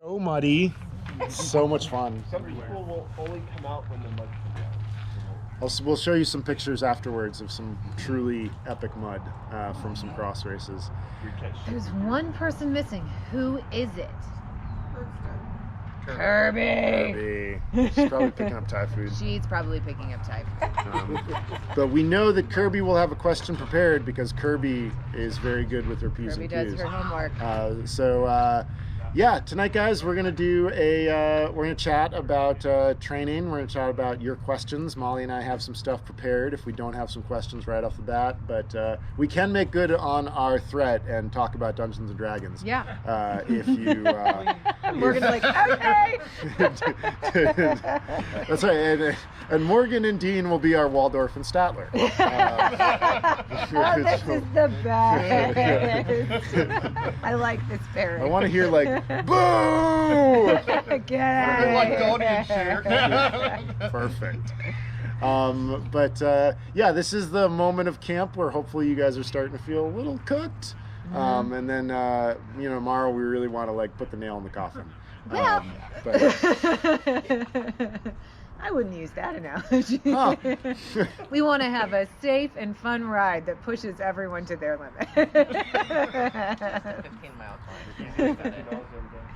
So muddy. So much fun. Some people will only come out when the mud comes out. We'll show you some pictures afterwards of some truly epic mud from some cross races. There's one person missing. Who is it? Kirby. She's probably picking up Thai food. She's probably picking up Thai food. But we know that Kirby will have a question prepared because Kirby is very good with her P's Kirby and does Q's. her homework. Yeah, tonight, guys, we're gonna do we're gonna chat about training. We're gonna chat about your questions. Molly and I have some stuff prepared if we don't have some questions right off the bat, but we can make good on our threat and talk about Dungeons and Dragons. Yeah. If you. Morgan's like, okay. That's right, and Morgan and Dean will be our Waldorf and Statler. Oh, this is the best. I like this pairing. I want to hear like, boo! Get out of here. Perfect. Yeah, this is the moment of camp where hopefully you guys are starting to feel a little cooked. And then, tomorrow we really want to like put the nail in the coffin. Well, I wouldn't use that analogy. Huh. We want to have a safe and fun ride that pushes everyone to their limit. 15-mile climb.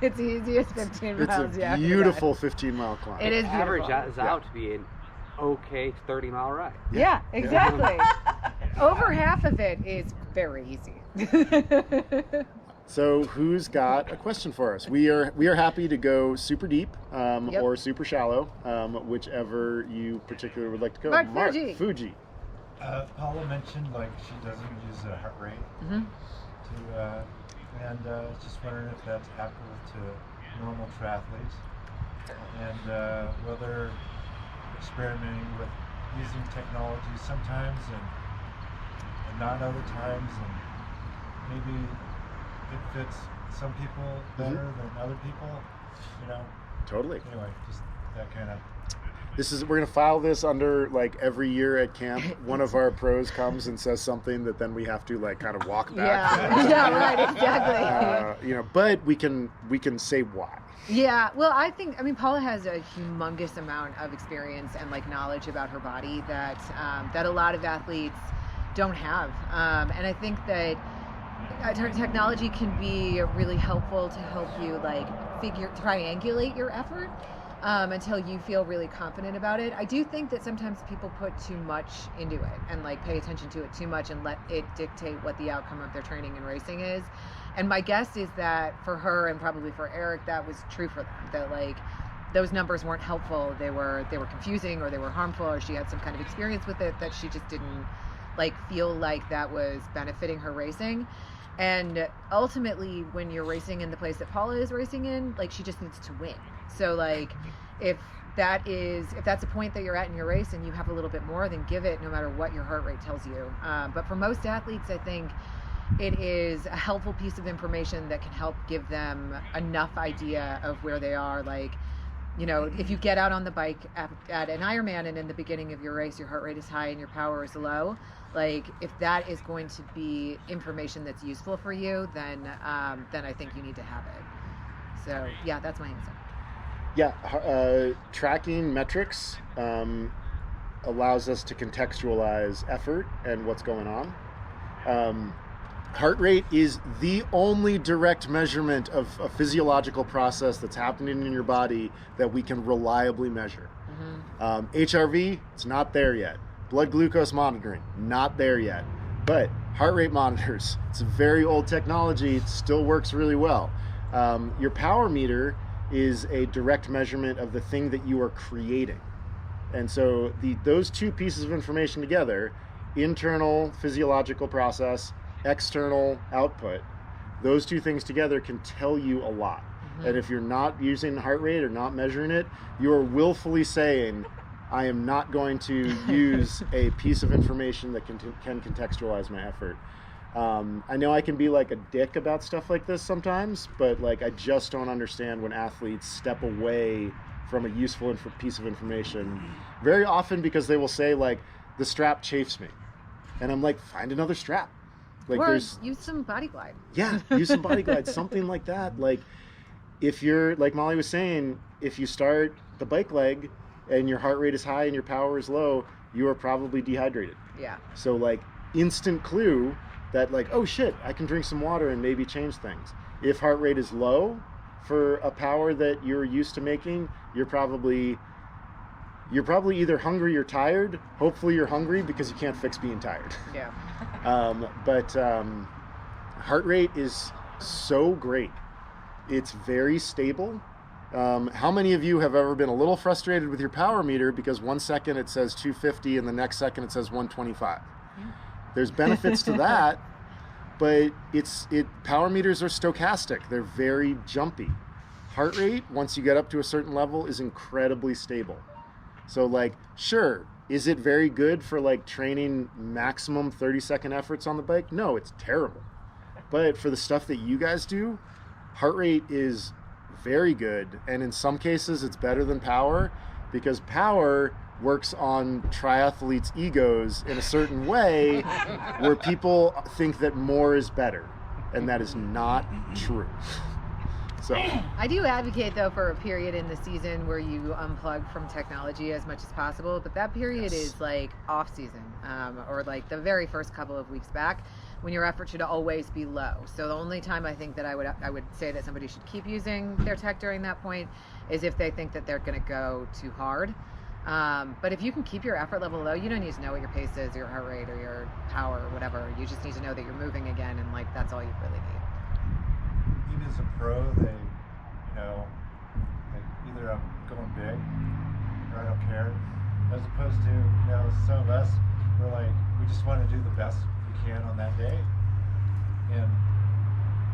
It's the easiest 15 miles. It's a beautiful 15-mile climb. It is beautiful. Average out to be an okay 30-mile ride. Yeah, exactly. Over half of it is very easy. So who's got a question for us? We are happy to go super deep Yep. or super shallow, whichever you particularly would like to go. Mark Fuji. Paula mentioned like she doesn't use a heart rate and just wondering if that's applicable to normal triathletes and whether experimenting with using technology sometimes and not other times, and maybe it fits some people better than other people, Totally. Anyway, just that kind of. We're gonna file this under like every year at camp. One of our pros comes and says something that then we have to like kind of walk back. Yeah, right, exactly. But we can say why. Yeah, well, I Paula has a humongous amount of experience and like knowledge about her body that a lot of athletes don't have, and I think that technology can be really helpful to help you like triangulate your effort until you feel really confident about it. I do think that sometimes people put too much into it and like pay attention to it too much and let it dictate what the outcome of their training and racing is. And my guess is that for her and probably for Eric, that was true for them, that like those numbers weren't helpful. They were confusing, or they were harmful, or she had some kind of experience with it that she just didn't like feel like that was benefiting her racing. And ultimately, when you're racing in the place that Paula is racing in, like she just needs to win. So like, if that's a point that you're at in your race and you have a little bit more, then give it no matter what your heart rate tells you. But for most athletes, I think it is a helpful piece of information that can help give them enough idea of where they are. Like, if you get out on the bike at an Ironman and in the beginning of your race, your heart rate is high and your power is low, like if that is going to be information that's useful for you, then I think you need to have it. So yeah, that's my answer. Yeah, tracking metrics allows us to contextualize effort and what's going on. Heart rate is the only direct measurement of a physiological process that's happening in your body that we can reliably measure. HRV, it's not there yet. Blood glucose monitoring, not there yet. But heart rate monitors, it's a very old technology. It still works really well. Your power meter is a direct measurement of the thing that you are creating. And so those two pieces of information together, internal physiological process, external output, those two things together can tell you a lot. And if you're not using heart rate or not measuring it, you're willfully saying, I am not going to use a piece of information that can contextualize my effort. I know I can be like a dick about stuff like this sometimes, but like I just don't understand when athletes step away from a useful piece of information very often, because they will say like, the strap chafes me, and I'm like, find another strap. Like, or use some body glide. Yeah, use some body glide, something like that. Like, if you're, like Molly was saying, if you start the bike leg and your heart rate is high and your power is low, you are probably dehydrated. Yeah. So like instant clue that like, oh shit, I can drink some water and maybe change things. If heart rate is low for a power that you're used to making, you're probably either hungry or tired. Hopefully you're hungry because you can't fix being tired. Yeah. But heart rate is so great. It's very stable. How many of you have ever been a little frustrated with your power meter because 1 second it says 250 and the next second it says 125? There's benefits to that, but power meters are stochastic. They're very jumpy. Heart rate, once you get up to a certain level, is incredibly stable. So like, sure, is it very good for like training maximum 30-second efforts on the bike? No, it's terrible. But for the stuff that you guys do, heart rate is very good, and in some cases it's better than power, because power works on triathletes' egos in a certain way where people think that more is better, and that is not true. So I do advocate though for a period in the season where you unplug from technology as much as possible, but that period is like off season, or like the very first couple of weeks back, when your effort should always be low. So the only time I think that I would say that somebody should keep using their tech during that point is if they think that they're going to go too hard. But if you can keep your effort level low, you don't need to know what your pace is, your heart rate, or your power, or whatever. You just need to know that you're moving again, and like that's all you really need. Even as a pro, they, like either I'm going big or I don't care, as opposed to, some of us, we're like, we just want to do the best we can on that day, and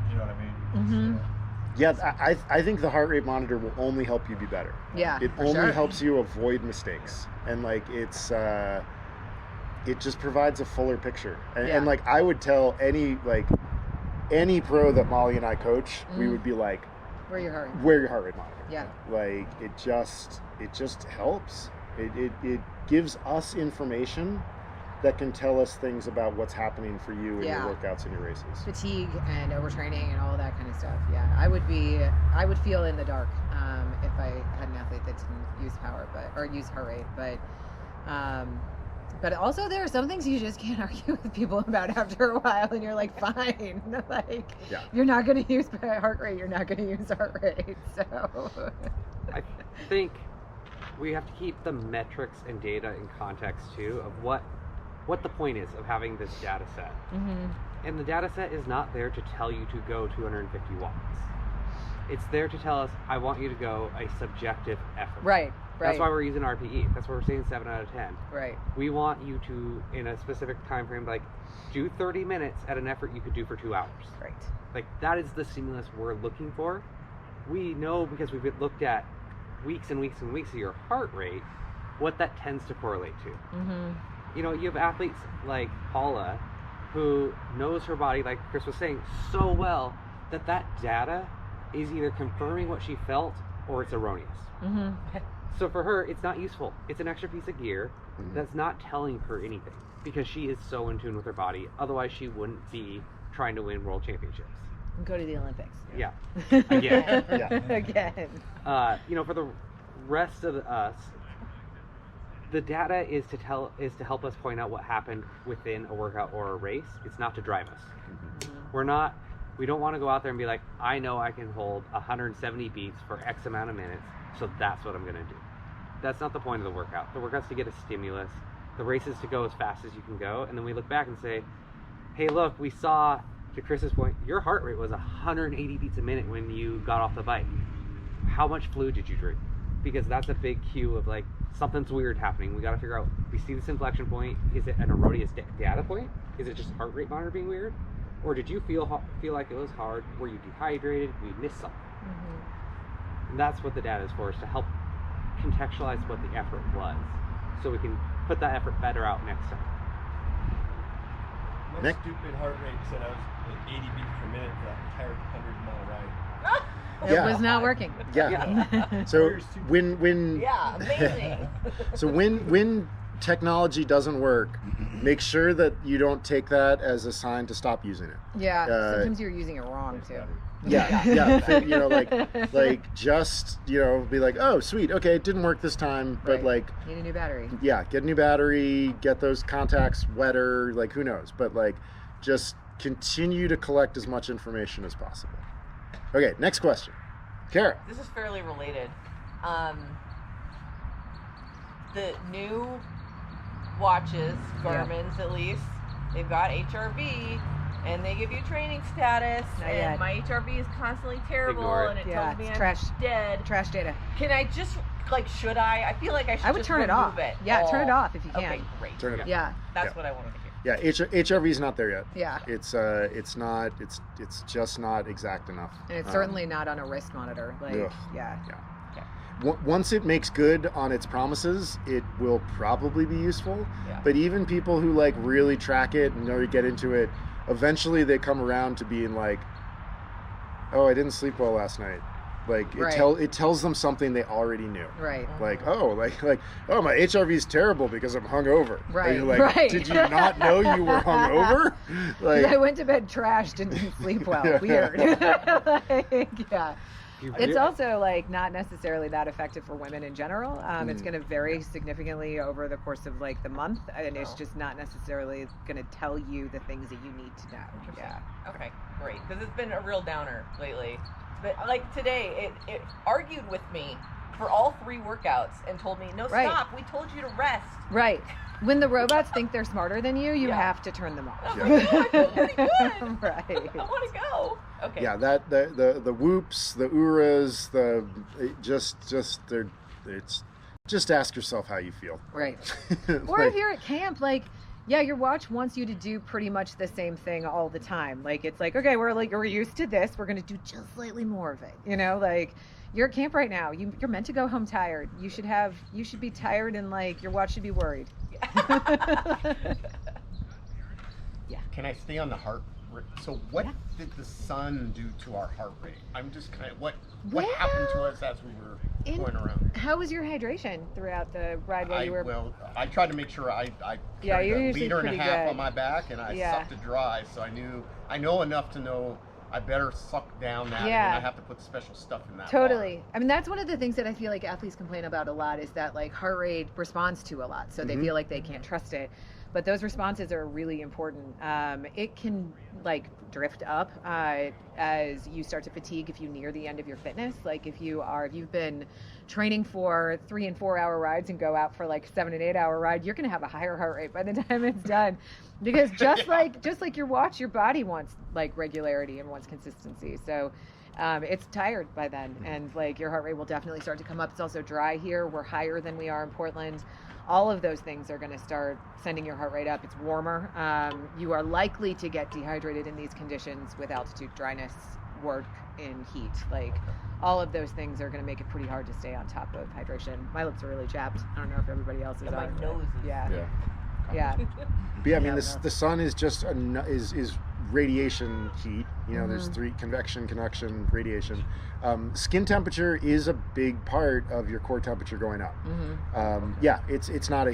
you know what I mean? Mm-hmm. yeah, I think the heart rate monitor will only help you be better. Yeah, it only helps you avoid mistakes, and like it just provides a fuller picture. And like I would tell any pro that Molly and I coach, we would be like, wear your heart rate monitor. Yeah. Like it just helps. It gives us information that can tell us things about what's happening for you in your workouts and your races. Fatigue and overtraining and all that kind of stuff. Yeah, I would feel in the dark if I had an athlete that didn't use power, or use heart rate. But also there are some things you just can't argue with people about after a while, and you're like, fine, like you're not going to use heart rate, you're not going to use heart rate. So I think we have to keep the metrics and data in context too of what the point is of having this data set. Mm-hmm. And the data set is not there to tell you to go 250 watts. It's there to tell us, I want you to go a subjective effort. Right. That's why we're using RPE. That's why we're saying 7 out of 10. Right. We want you to, in a specific time frame, like do 30 minutes at an effort you could do for 2 hours. Right. Like that is the stimulus we're looking for. We know, because we've looked at weeks and weeks and weeks of your heart rate, what that tends to correlate to. Mm-hmm. You have athletes like Paula who knows her body, like Chris was saying, so well that data is either confirming what she felt or it's erroneous. Mm-hmm. So for her, it's not useful. It's an extra piece of gear that's not telling her anything, because she is so in tune with her body. Otherwise, she wouldn't be trying to win world championships. Go to the Olympics. Yeah. Again. Again. For the rest of us, the data is to help us point out what happened within a workout or a race. It's not to drive us. Mm-hmm. We don't want to go out there and be like, I know I can hold 170 beats for X amount of minutes, so that's what I'm going to do. That's not the point of the workout. The workout's to get a stimulus. The race is to go as fast as you can go, and then we look back and say, hey, look, we saw, to Chris's point, your heart rate was 180 beats a minute when you got off the bike. How much fluid did you drink? Because that's a big cue of like, something's weird happening. We got to figure out, we see this inflection point. Is it an erroneous data point? Is it just heart rate monitor being weird? Or did you feel like it was hard? Were you dehydrated? We missed something. Mm-hmm. And that's what the data is for, is to help contextualize what the effort was, so we can put that effort better out next time. My stupid heart rate said I was at 80 beats per minute for that entire 100-mile ride. It was not working. Yeah. So when amazing. So when technology doesn't work, make sure that you don't take that as a sign to stop using it. Yeah, sometimes you're using it wrong too. Like just, be like, oh, sweet, okay, it didn't work this time, but like, need a new battery. Yeah, get a new battery, get those contacts wetter, like, who knows, but like, just continue to collect as much information as possible. Okay, next question. Kara. This is fairly related. The new watches, Garmin's at least, they've got HRV, and they give you training status, and my HRV is constantly terrible, and it tells me I'm dead. Trash data. Can I just, should I? I feel like I should would just turn it off. Yeah, turn it off if you can. Okay, great. Turn it off. Yeah. That's what I wanted to hear. Yeah, HRV is not there yet. Yeah. It's just not exact enough. And it's certainly not on a wrist monitor. Yeah. Okay. Once it makes good on its promises, it will probably be useful. Yeah. But even people who really track it and know to get into it, eventually they come around to being like, oh, I didn't sleep well last night. It tells them something they already knew. Right. Oh, my HRV is terrible because I'm hungover. Right. And you're did you not know you were hungover? I went to bed trashed and didn't sleep well. Weird. It's also not necessarily that effective for women in general. It's going to vary significantly over the course of the month, and it's just not necessarily going to tell you the things that you need to know. Yeah. Okay, great. Because it's been a real downer lately. But today, it argued with me for all 3 workouts and told me, no, stop, we told you to rest. Right. When the robots think they're smarter than you, you have to turn them off. I feel pretty good. Right. I want to go. Okay. Yeah, that the whoops, the URAs, just ask yourself how you feel. Right. Or if you're at camp, your watch wants you to do pretty much the same thing all the time. It's okay, we're used to this. We're going to do just slightly more of it. You're at camp right now. You're meant to go home tired. You should be tired, and your watch should be worried. Yeah. Can I stay on the heart rate? So what did the sun do to our heart rate? I'm just kind of, what happened to us as we were going around? How was your hydration throughout the ride while you were? Well, I tried to make sure I carried a liter and a half on my back, and I sucked it dry, so I know enough to know I better suck down that, and then I have to put special stuff in that. Totally. Water. I mean, that's one of the things that I feel like athletes complain about a lot is that heart rate responds to a lot, so they feel like they can't trust it. But those responses are really important. It can drift up as you start to fatigue if you near the end of your fitness. If you've been training for 3 and 4 hour rides and go out for 7 and 8 hour ride, you're going to have a higher heart rate by the time it's done. Because just like your watch, your body wants regularity and wants consistency. So it's tired by then, and your heart rate will definitely start to come up. It's also dry here. We're higher than we are in Portland. All of those things are going to start sending your heart rate up. It's warmer. You are likely to get dehydrated in these conditions with altitude, dryness, work in heat. All of those things are going to make it pretty hard to stay on top of hydration. My lips are really chapped. I don't know if everybody else is. My nose is. Yeah. But yeah, I mean, the sun is just is radiation heat. There's 3: convection, conduction, radiation. Skin temperature is a big part of your core temperature going up. It's not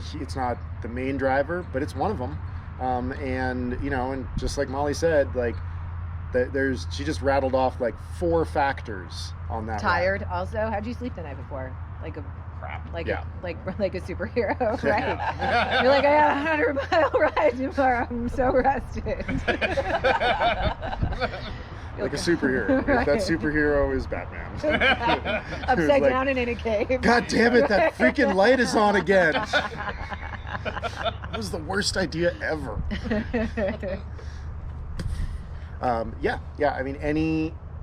the main driver, but it's one of them. And just like Molly said, she just rattled off 4 factors on that. Tired. Also, how'd you sleep the night before? Crap. Like a superhero, right? You're I got a 100-mile ride tomorrow. I'm so rested. Like a superhero. Right. If that superhero is Batman. Upside down and in a cave. God damn it, that freaking light is on again. That was the worst idea ever. I mean,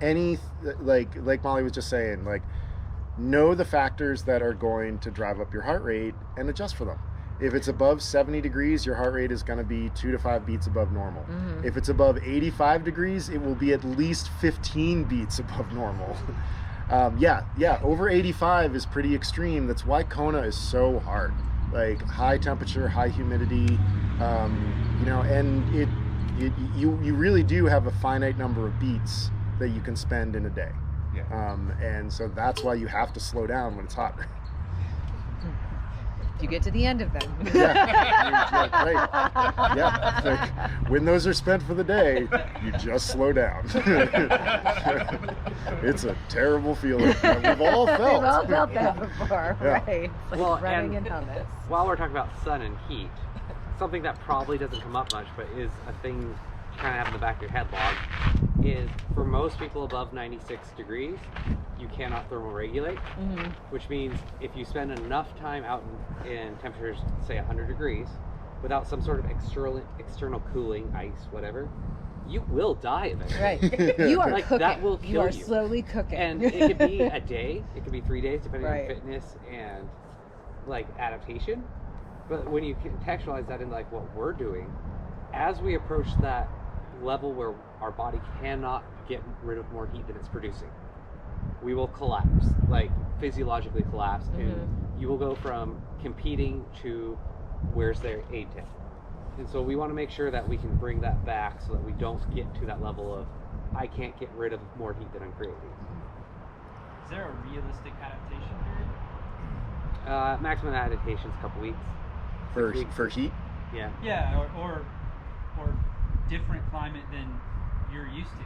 any like Molly was just saying, know the factors that are going to drive up your heart rate and adjust for them. If it's above 70 degrees, your heart rate is going to be 2 to 5 beats above normal. If it's above 85 degrees, it will be at least 15 beats above normal. Over 85 is pretty extreme. That's why Kona is so hard. High temperature, high humidity, and you really do have a finite number of beats that you can spend in a day. And so that's why you have to slow down when it's hot. If you get to the end of them. Right. Yeah. Like, when those are spent for the day, you just slow down. It's a terrible feeling. We've all felt. We've all felt that before, right? It's like well, running in helmets. While we're talking about sun and heat, something that probably doesn't come up much, but is a thing you kind of have in the back of your head log, is for most people above 96 degrees, you cannot thermoregulate, which means if you spend enough time out in temperatures, say 100 degrees, without some sort of external cooling, ice, whatever, you will die of it. Right. You are like, cooking. That will kill you are slowly cooking. And it could be a day, it could be 3 days, depending right. on fitness and like adaptation. But when you contextualize that in like what we're doing, as we approach that level where our body cannot get rid of more heat than it's producing, we will collapse, like physiologically collapse, and you will go from competing to where's their aid tank. And so we want to make sure that we can bring that back so that we don't get to that level of I can't get rid of more heat than I'm creating. Is there a realistic adaptation period? Maximum adaptation is a couple weeks. For heat? Yeah. Yeah, or different climate than you're used to,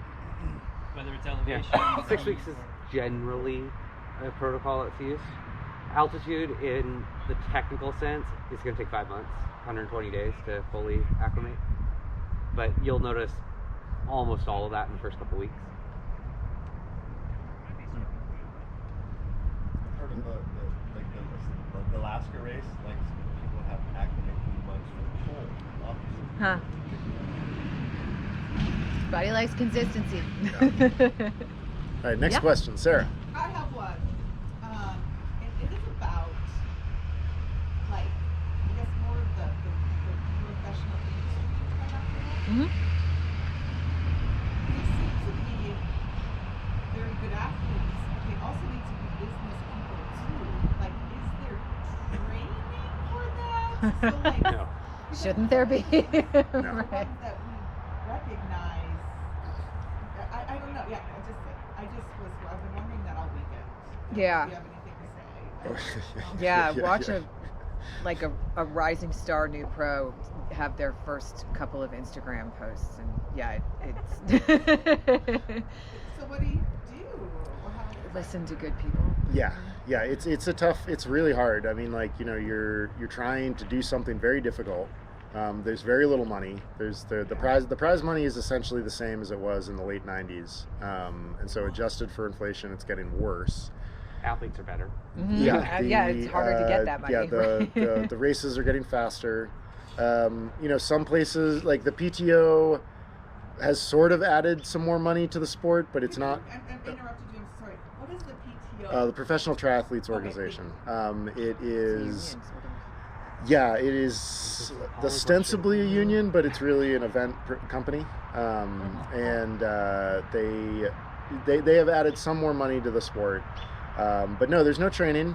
whether it's elevation. Yeah. 6 weeks is generally a protocol that's used. Altitude, in the technical sense, is going to take 5 months, 120 days to fully acclimate. But you'll notice almost all of that in the first couple weeks. Part of the Alaska race, like people have acclimated too much for the cold, obviously. Huh. Body likes consistency. All right, next question, Sarah. I have one. It is about, like, I guess more of the professional industry. They seem to be very good athletes. They also need to be business people too. Like, is there training for that? So, like, No. Shouldn't there be? No. The ones that we recognize. I don't know. Yeah, I've been wondering that all weekend. Yeah. Do you have anything to say? Yeah, watch a rising star new pro have their first couple of Instagram posts, and yeah, it's So what do you do? Or how listen to good people. Yeah, it's really hard. I mean, like, you know, you're trying to do something very difficult. There's very little money. There's the prize money is essentially the same as it was in the late 90s, and so adjusted for inflation, it's getting worse. Athletes are better. Yeah, it's harder to get that money. Yeah, the races are getting faster. You know, some places like the PTO has sort of added some more money to the sport, but it's not. I'm interrupted you. I'm sorry. What is the PTO? The Professional Triathletes Organization. It is. Yeah, it is ostensibly a union, but it's really an event company, and they have added some more money to the sport, but no, there's no training.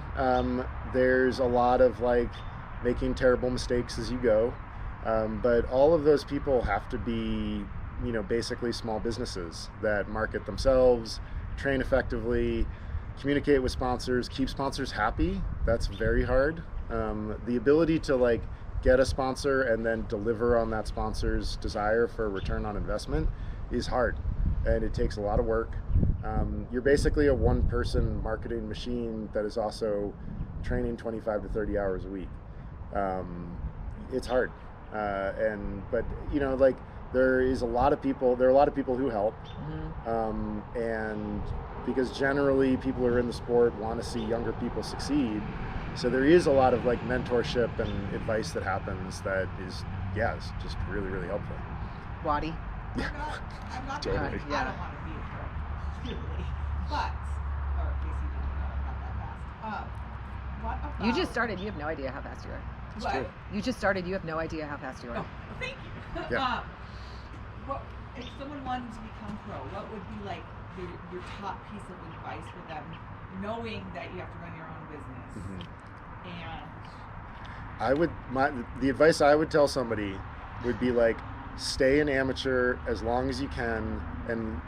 There's a lot of like making terrible mistakes as you go, but all of those people have to be, you know, basically small businesses that market themselves, train effectively, communicate with sponsors, keep sponsors happy. That's very hard. The ability to like get a sponsor and then deliver on that sponsor's desire for a return on investment is hard, and it takes a lot of work. You're basically a one-person marketing machine that is also training 25 to 30 hours a week. It's hard, but you know, like there are a lot of people who help, and because generally people who are in the sport want to see younger people succeed. So there is a lot of like mentorship and advice that happens that is just really, really helpful. Waddy. I'm not Totally. I don't want to be a pro, really. But, or at least not that fast. What about... You just started. You have no idea how fast you are. What? true. You just started. You have no idea how fast you are. Oh, thank you. Yeah. What, if someone wanted to become pro, what would be like your top piece of advice for them, knowing that you have to run your own business? And the advice I would tell somebody would be like, stay an amateur as long as you can, and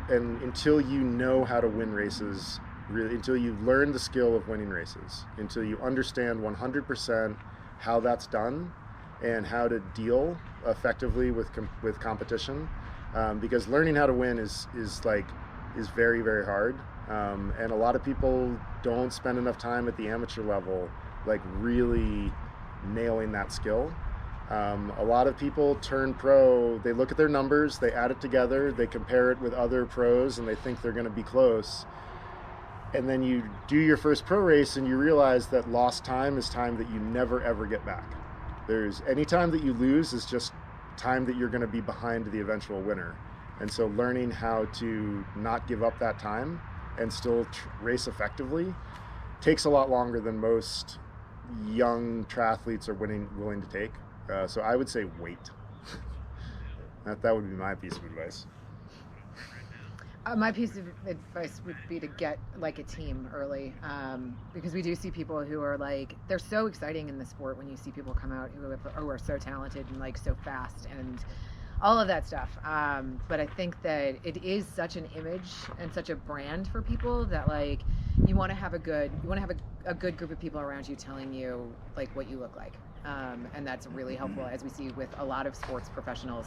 until you know how to win races, really, until you learn the skill of winning races, until you understand 100% how that's done and how to deal effectively with competition, because learning how to win is very, very hard, and a lot of people don't spend enough time at the amateur level like really nailing that skill. A lot of people turn pro, they look at their numbers, they add it together, they compare it with other pros, and they think they're going to be close. And then you do your first pro race and you realize that lost time is time that you never ever get back. Any time that you lose is just time that you're going to be behind the eventual winner. And so learning how to not give up that time and still race effectively takes a lot longer than most young triathletes are willing to take. So I would say wait. That would be my piece of advice. My piece of advice would be to get like a team early, because we do see people who are like, they're so exciting in the sport when you see people come out who are so talented and like so fast and all of that stuff. But I think that it is such an image and such a brand for people that like you want to have a good group of people around you telling you like what you look like, and that's really helpful, as we see with a lot of sports professionals.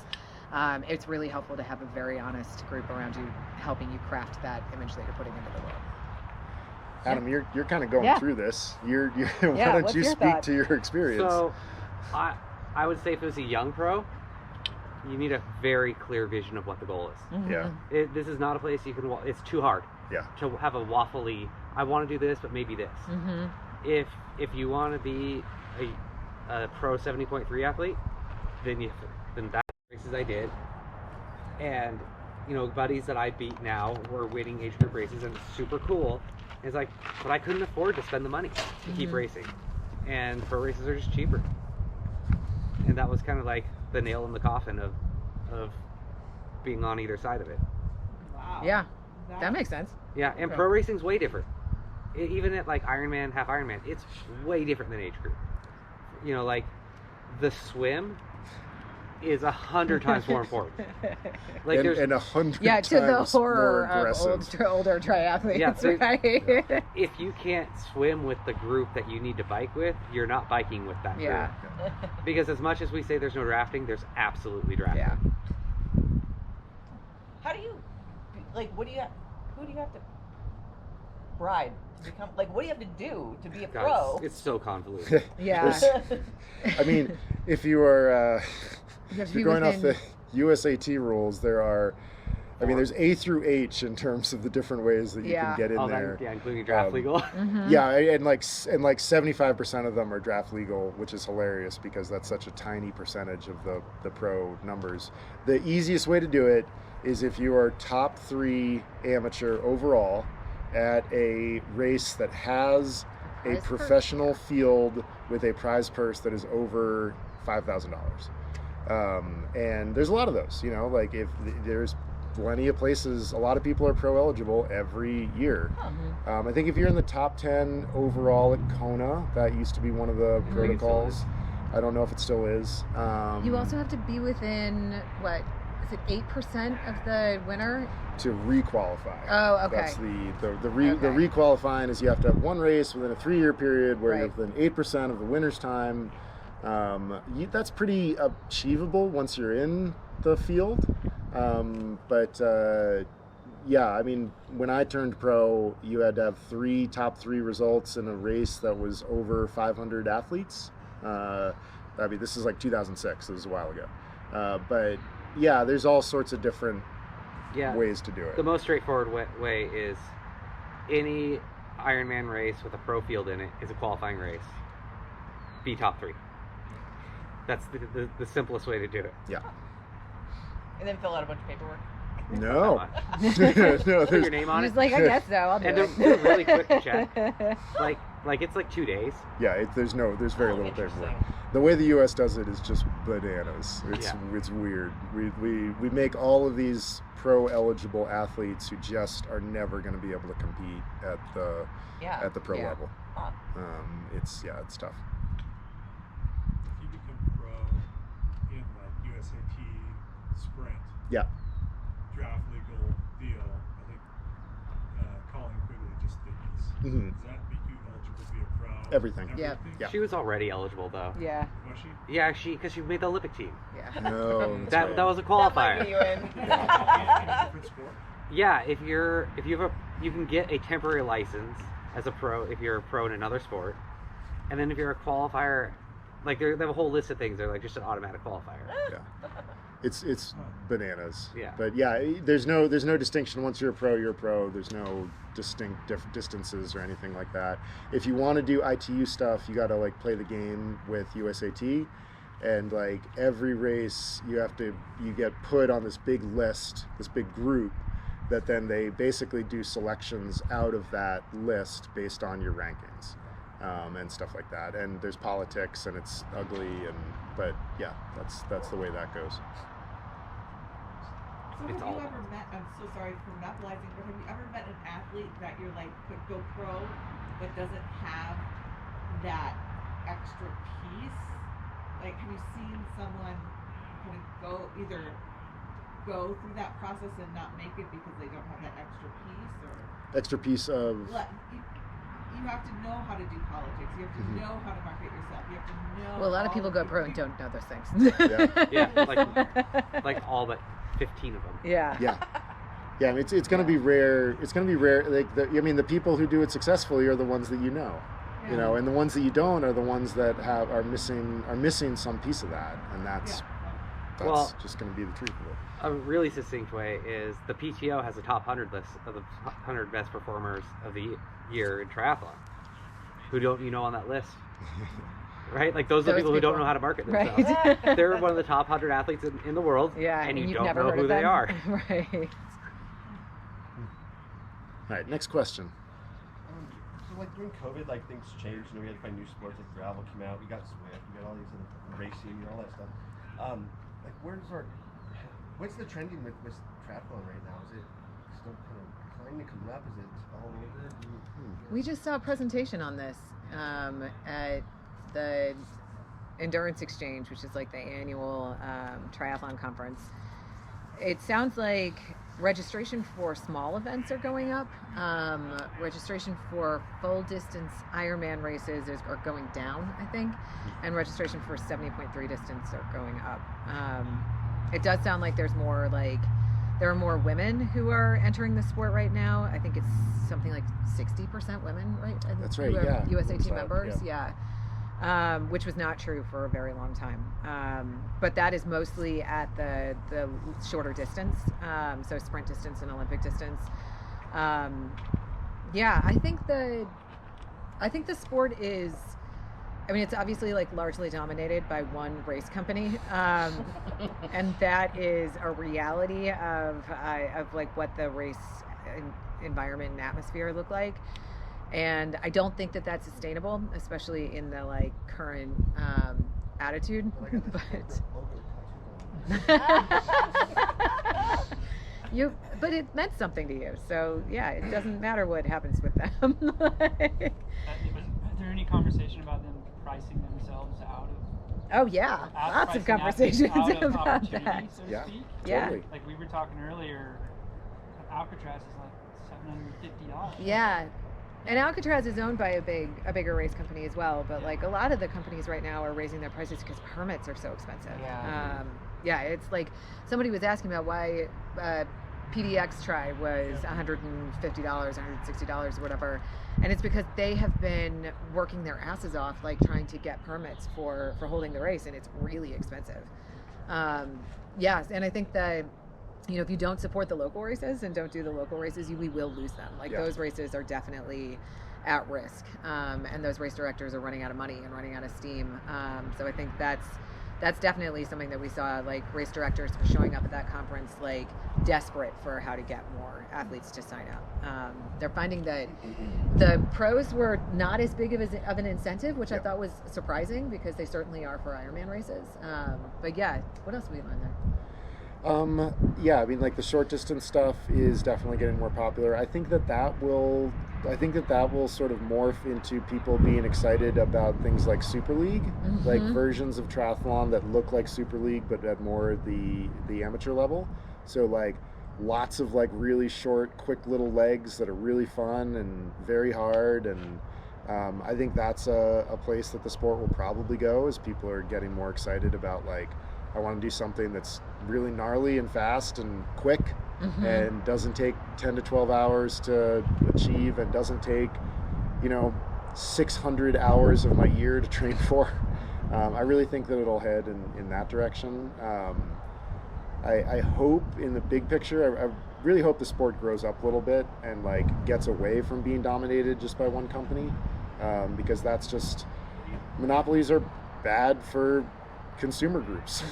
It's really helpful to have a very honest group around you helping you craft that image that you're putting into the world. Adam, you're kind of going through this. Why don't you speak to your experience? So, I would say if it was a young pro, you need a very clear vision of what the goal is. Mm-hmm. Yeah. This is not a place you can. It's too hard. Yeah. To have a waffly. I want to do this, but maybe this. Mm-hmm. If you want to be a pro 70.3 athlete, then that races I did, and buddies that I beat now were winning age group races, and it's super cool. It's like, but I couldn't afford to spend the money to keep racing, and pro races are just cheaper. And that was kind of like the nail in the coffin of being on either side of it. Wow. Yeah, that makes sense. Yeah, and pro racing's way different. Even at like Ironman, half Ironman, it's way different than age group. Like the swim is 100 times more important. Like and 100 times to the horror more of older triathletes. Yeah, right? If you can't swim with the group that you need to bike with, you're not biking with that group. Yeah. Because as much as we say there's no drafting, there's absolutely drafting. Yeah. How do you, like, who do you have to bribe to become, like, what do you have to do to be a pro? It's so convoluted. Yeah. I mean, if you are If you're going off the USAT rules, there's A through H in terms of the different ways that you can get in there. Including draft legal. Mm-hmm. Yeah, and like 75% of them are draft legal, which is hilarious because that's such a tiny percentage of the pro numbers. The easiest way to do it is if you are top 3 amateur overall at a race that has a professional field with a prize purse that is over $5,000. And there's a lot of those, like if there's plenty of places, a lot of people are pro eligible every year. I think if you're in the top 10 overall at Kona, that used to be one of the protocols. I don't know if it still is. You also have to be within, what, is it 8% of the winner? To requalify. Oh, okay. That's the requalifying is you have to have one race within a 3-year period where you're within 8% of the winner's time. That's pretty achievable once you're in the field. Yeah, I mean, when I turned pro, you had to have top 3 results in a race that was over 500 athletes. This is like 2006, it was a while ago. But yeah, there's all sorts of different ways to do it. The most straightforward way is any Ironman race with a pro field in it is a qualifying race. Be top 3. That's the simplest way to do it. Yeah. And then fill out a bunch of paperwork. No. No, put your name on it. Just like, I guess so. I'll do it. And they're really quick to check. Like it's like 2 days. Yeah, there's very little paperwork. The way the U.S. does it is just bananas. It's weird. We make all of these pro eligible athletes who just are never going to be able to compete at the pro level. It's tough. If you become pro in like USAT sprint, draft legal deal, I think Colin Quigley just did this. Does that make you eligible to be a pro? Everything. Yeah. Yeah. She was already eligible though. Yeah. Was she? Yeah, because she made the Olympic team. Yeah. No, That was a That might qualifier. be you in. Different sport? Yeah, if you can get a temporary license as a pro if you're a pro in another sport, and then if you're a qualifier, like they have a whole list of things. They're like just an automatic qualifier. Yeah. It's bananas. Yeah. But yeah, there's no distinction. Once you're a pro, you're a pro. There's no distinct distances or anything like that. If you want to do ITU stuff, you got to like play the game with USAT, and like every race you get put on this big list, this big group, that then they basically do selections out of that list based on your rankings. And stuff like that, and there's politics, and it's ugly, but yeah, that's the way that goes. So It's have all you ever met, I'm so sorry for monopolizing, but have you ever met an athlete that you're like, could go pro, but doesn't have that extra piece? Like, have you seen someone kind of either go through that process and not make it because they don't have that extra piece, or? Extra piece of? You have to know how to do politics. You have to know how to market yourself. You have to know. Well, a lot of people go pro and don't know those things. Yeah. like all but 15 of them. Yeah. Yeah. Yeah, I mean, it's going to be rare. It's going to be rare. Like the people who do it successfully are the ones that you know, and the ones that you don't are the ones that are missing some piece of that, and that's just going to be the truth of it. A really succinct way is the PTO has a top 100 list of the 100 best performers of the year in triathlon. Who don't you know on that list? Right? Like those are the people who don't know how to market themselves. Right. They're one of the top 100 athletes in the world, and you don't know who they are. Right. All right, next question. So like during COVID, like things changed. We had to find new sports. Like gravel came out. We got Swift. We got all these other racing and all that stuff. Like what's the trending with triathlon right now? Is it still kind of declining, coming up? Is it all over? We just saw a presentation on this at the Endurance Exchange, which is like the annual triathlon conference. It sounds like registration for small events are going up. Registration for full distance Ironman races are going down, I think, and registration for 70.3 distance are going up. It does sound like there are more women who are entering the sport right now. I think it's something like 60% women, right? That's right, yeah. USAT so, members, yeah. Which was not true for a very long time. But that is mostly at the shorter distance, so sprint distance and Olympic distance. Yeah, I think the sport is, I mean, it's obviously like largely dominated by one race company, and that is a reality of like what the race environment and atmosphere look like. And I don't think that that's sustainable, especially in the like current attitude. But it meant something to you, so yeah, it doesn't matter what happens with them. Was there any conversation about them pricing themselves out of? Oh yeah, lots of conversations about that. So to speak. Yeah. Totally. Like we were talking earlier, Alcatraz is like $750. Yeah. And Alcatraz is owned by a bigger race company as well, but like a lot of the companies right now are raising their prices because permits are so expensive. Yeah. It's like somebody was asking about why PDX Tri was $150, $160, whatever, and it's because they have been working their asses off, like trying to get permits for holding the race, and it's really expensive. Yes, and I think that, you know, if you don't support the local races and don't do the local races, we will lose them. Like those races are definitely at risk, and those race directors are running out of money and running out of steam. So I think that's definitely something that we saw, like race directors showing up at that conference, like desperate for how to get more athletes to sign up. They're finding that the pros were not as big of an incentive, which I thought was surprising because they certainly are for Ironman races. But yeah, what else have we learned there? Yeah, I mean, like the short distance stuff is definitely getting more popular. I think that will sort of morph into people being excited about things like Super League, like versions of triathlon that look like Super League but at more the amateur level. So like lots of like really short, quick little legs that are really fun and very hard, and I think that's a place that the sport will probably go, as people are getting more excited about, like, I want to do something that's really gnarly and fast and quick, and doesn't take 10 to 12 hours to achieve, and doesn't take, 600 hours of my year to train for. I really think that it'll head in that direction. I hope, in the big picture, I really hope the sport grows up a little bit and, like, gets away from being dominated just by one company, because that's just, monopolies are bad for consumer groups,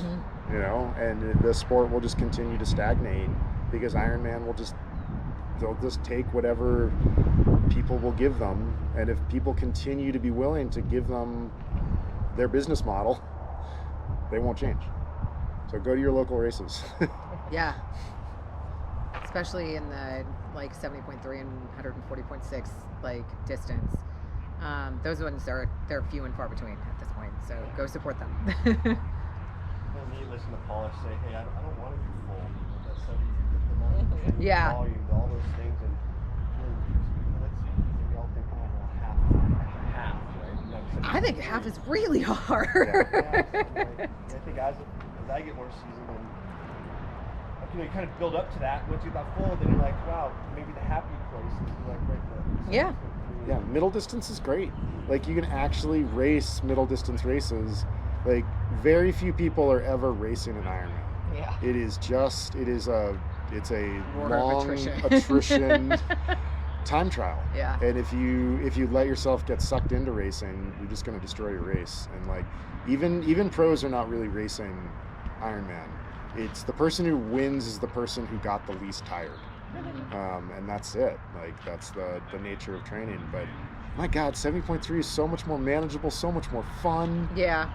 and the sport will just continue to stagnate, because Ironman they'll just take whatever people will give them, and if people continue to be willing to give them their business model, they won't change. So go to your local races. Yeah. Especially in the, like, 70.3 and 140.6, like, distance. Those ones they're few and far between at this point, so go support them. When you listen to Paula say, hey, I don't want to do full, that 70 Yeah. volume, all those things, and maybe I'll think, oh, well, half, right? I think half is really hard. Yeah, I think as I get more seasoned, and you kind of build up to that. Once you got full, then you're like, wow, maybe the happy place is like right there. Yeah. Yeah, middle distance is great. Like, you can actually race middle distance races. Like, very few people are ever racing an Ironman. Yeah. It's a War of long attrition time trial. Yeah. And if you let yourself get sucked into racing, you're just going to destroy your race. And, like, even pros are not really racing Ironman. It's the person who wins is the person who got the least tired. And that's it. Like, that's the nature of training. But my God, 70.3 is so much more manageable, so much more fun. Yeah.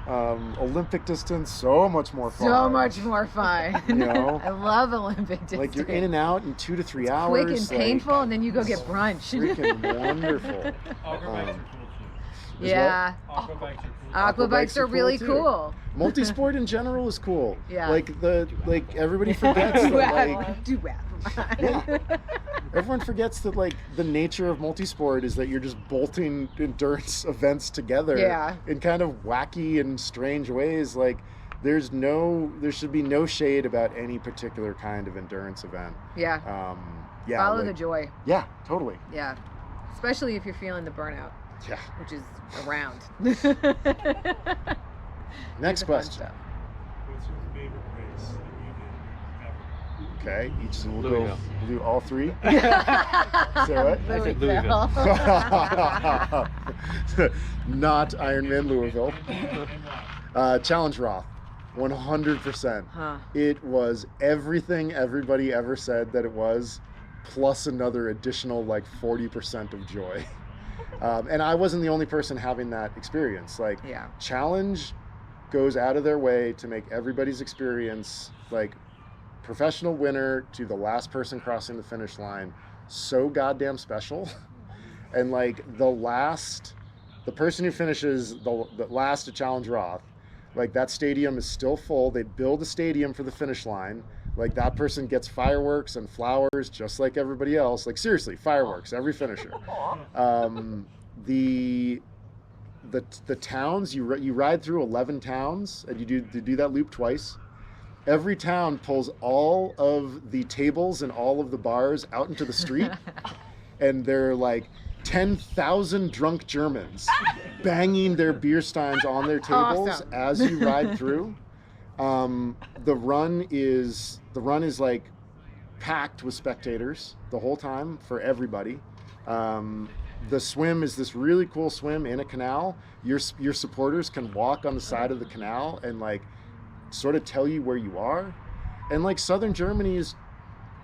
Olympic distance, so much more fun. So much more fun. I love Olympic distance. Like, you're in and out in 2 to 3 hours. Quick and painful, and then you go get brunch. Freaking wonderful. Yeah. Aqua bikes are really cool. Multisport in general is cool. Yeah. Like everybody forgets that, yeah. Everyone forgets that, like, the nature of multisport is that you're just bolting endurance events together in kind of wacky and strange ways. Like, there should be no shade about any particular kind of endurance event. Yeah. Follow the joy. Yeah, totally. Yeah. Especially if you're feeling the burnout. Yeah. Which is around. Next question. What's your favorite race that you did ever? Okay, we'll do all three. Say what? I said Louisville. Not Ironman Louisville. Challenge Roth. 100%. Huh. It was everything everybody ever said that it was, plus another additional, like, 40% of joy. And I wasn't the only person having that experience. Like, Challenge goes out of their way to make everybody's experience, like, professional winner to the last person crossing the finish line, so goddamn special. And, like, the person who finishes the last at Challenge Roth, like, that stadium is still full. They build a stadium for the finish line. Like, that person gets fireworks and flowers just like everybody else. Like, seriously, fireworks, every finisher. The towns, you ride through 11 towns, and you do that loop twice. Every town pulls all of the tables and all of the bars out into the street, and they're like 10,000 drunk Germans banging their beer steins on their tables as you ride through. The run is like packed with spectators the whole time for everybody. The swim is this really cool swim in a canal. Your supporters can walk on the side of the canal and, like, sort of tell you where you are. And, like, Southern Germany is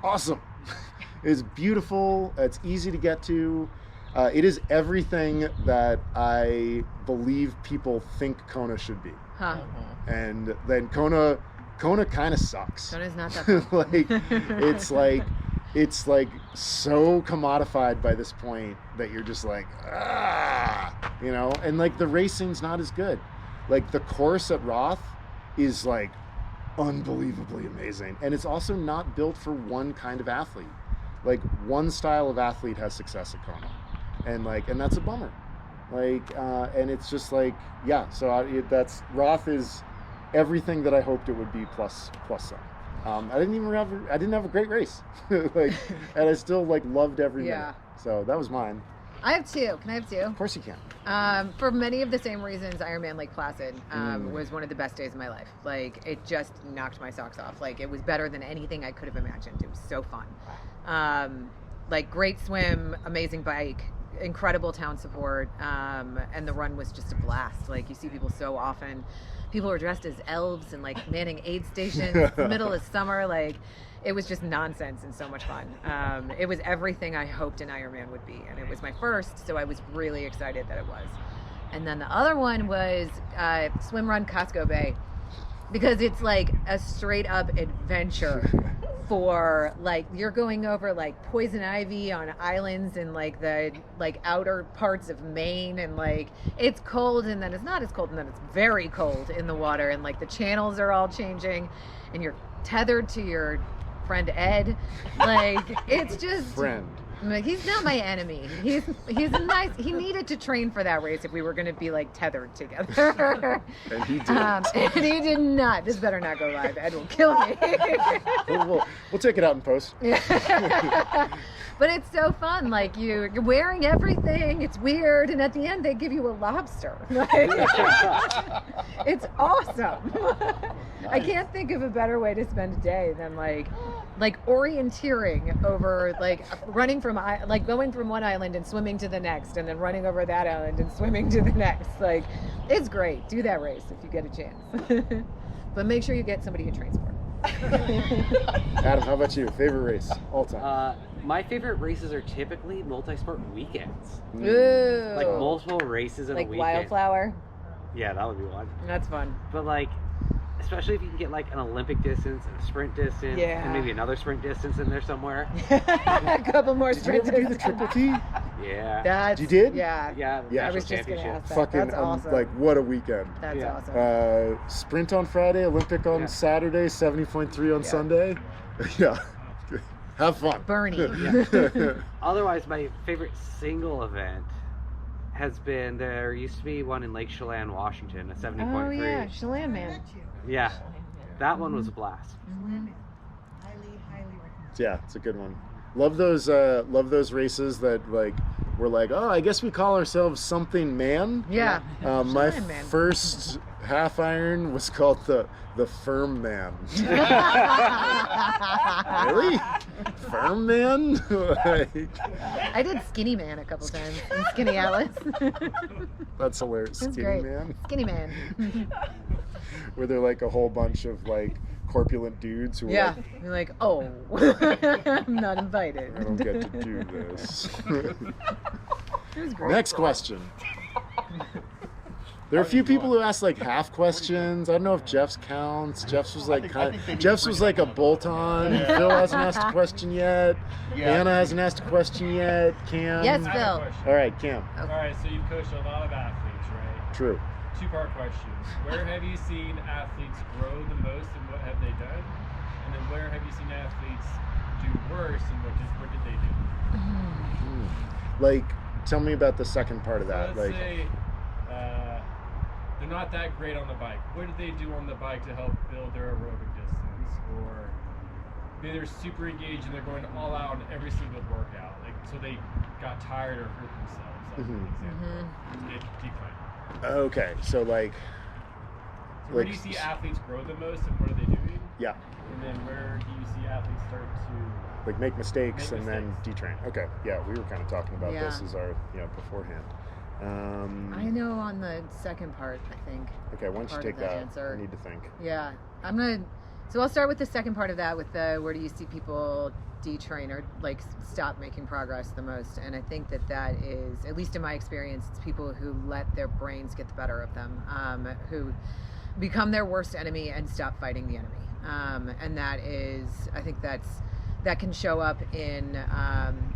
awesome. It's beautiful. It's easy to get to. It is everything that I believe people think Kona should be. Huh. And then Kona kind of sucks. Kona's not that fun. It's like so commodified by this point that you're just like, and, like, the racing's not as good. Like, the course at Roth is, like, unbelievably amazing. And it's also not built for one kind of athlete. Like, one style of athlete has success at Kona. And that's a bummer. Like, and it's just like, yeah. So Roth is everything that I hoped it would be plus some. I didn't have a great race, like, and I still like loved every minute. So that was mine. I have two. Can I have two? Of course you can. For many of the same reasons, Ironman Lake Placid was one of the best days of my life. Like, it just knocked my socks off. Like, it was better than anything I could have imagined. It was so fun. Like, great swim, amazing bike, incredible town support, and the run was just a blast. Like, you see people so often. People were dressed as elves and like manning aid stations. Middle of summer, like, it was just nonsense and so much fun. It was everything I hoped an Ironman would be, and it was my first, so I was really excited that it was. And then the other one was Swim Run Costco Bay, because it's like a straight up adventure for, like, you're going over like poison ivy on islands in like the like outer parts of Maine, and like it's cold and then it's not as cold and then it's very cold in the water, and like the channels are all changing and you're tethered to your friend Ed. Like, it's just friend. Like, he's not my enemy. He's a nice. He needed to train for that race if we were going to be like tethered together. And he did. And he did not. This better not go live. Ed will kill me. We'll take it out in post. But it's so fun. Like, you're wearing everything. It's weird, and at the end they give you a lobster. It's awesome. I can't think of a better way to spend a day than like orienteering over, like, running from, like, going from one island and swimming to the next, and then running over that island and swimming to the next. Like, it's great. Do that race if you get a chance. But make sure you get somebody who trains for it. Adam, how about you? Favorite race all time? My favorite races are typically multi-sport weekends. Ooh. Like multiple races in a weekend. Like Wildflower? Yeah, that would be one. That's fun. But like, especially if you can get like an Olympic distance and a sprint distance, and maybe another sprint distance in there somewhere. A couple more sprint distances. Did you ever do the triple T? Yeah. You did? Yeah. Yeah. I was just going to ask that. Fucking, that's awesome. like, what a weekend. That's awesome. Sprint on Friday, Olympic on Saturday, 70.3 on Sunday. Yeah. Have fun. Bernie. Otherwise, my favorite single event has been, there used to be one in Lake Chelan, Washington, a 70.3. Oh, yeah. Chelan, man. Yeah. That one was a blast. Mm-hmm. Highly recommend. Yeah, it's a good one. Love those races that, like, we're like, oh, I guess we call ourselves something man. Yeah. My first half iron was called the Firm Man. Really? Firm Man? Like, I did Skinny Man a couple times. And Skinny Alice. That's hilarious. That's Skinny great. Man? Skinny Man. Where they're like a whole bunch of like corpulent dudes who are like, you're like, oh, I'm not invited. I don't get to do this. It was great. Next question. There are a few people who ask like half questions. I don't know if Jeff's counts. Jeff's was like Jeff's was like a bolt-on. Yeah. Phil hasn't asked a question yet. Anna hasn't asked a question yet. Cam. Yes, I have a Phil. question. All right, Cam. All right, so you've coached a lot of athletes, right? True. Two-part questions. Where have you seen athletes grow the most, and what have they done? And then where have you seen athletes do worse, and what did they do? Like, tell me about the second part of that. So let's Like, say they're not that great on the bike. What did they do on the bike to help build their aerobic distance? Or maybe they're super engaged and they're going all out on every single workout. Like, so they got tired or hurt themselves. That's an example. Decline. okay, so like. So where do you see athletes grow the most, and what are they doing? Yeah. And then where do you see athletes start to Like make mistakes and then detrain. Okay, yeah, we were kind of talking about this as our beforehand. I know on the second part, I think. Okay, why don't you take that? Answer. I need to think. Yeah, I'm gonna. So I'll start with the second part of that, with the where do you see people detrain or like stop making progress the most? And I think that is, at least in my experience, it's people who let their brains get the better of them, who become their worst enemy and stop fighting the enemy. And that is, I think that can show up in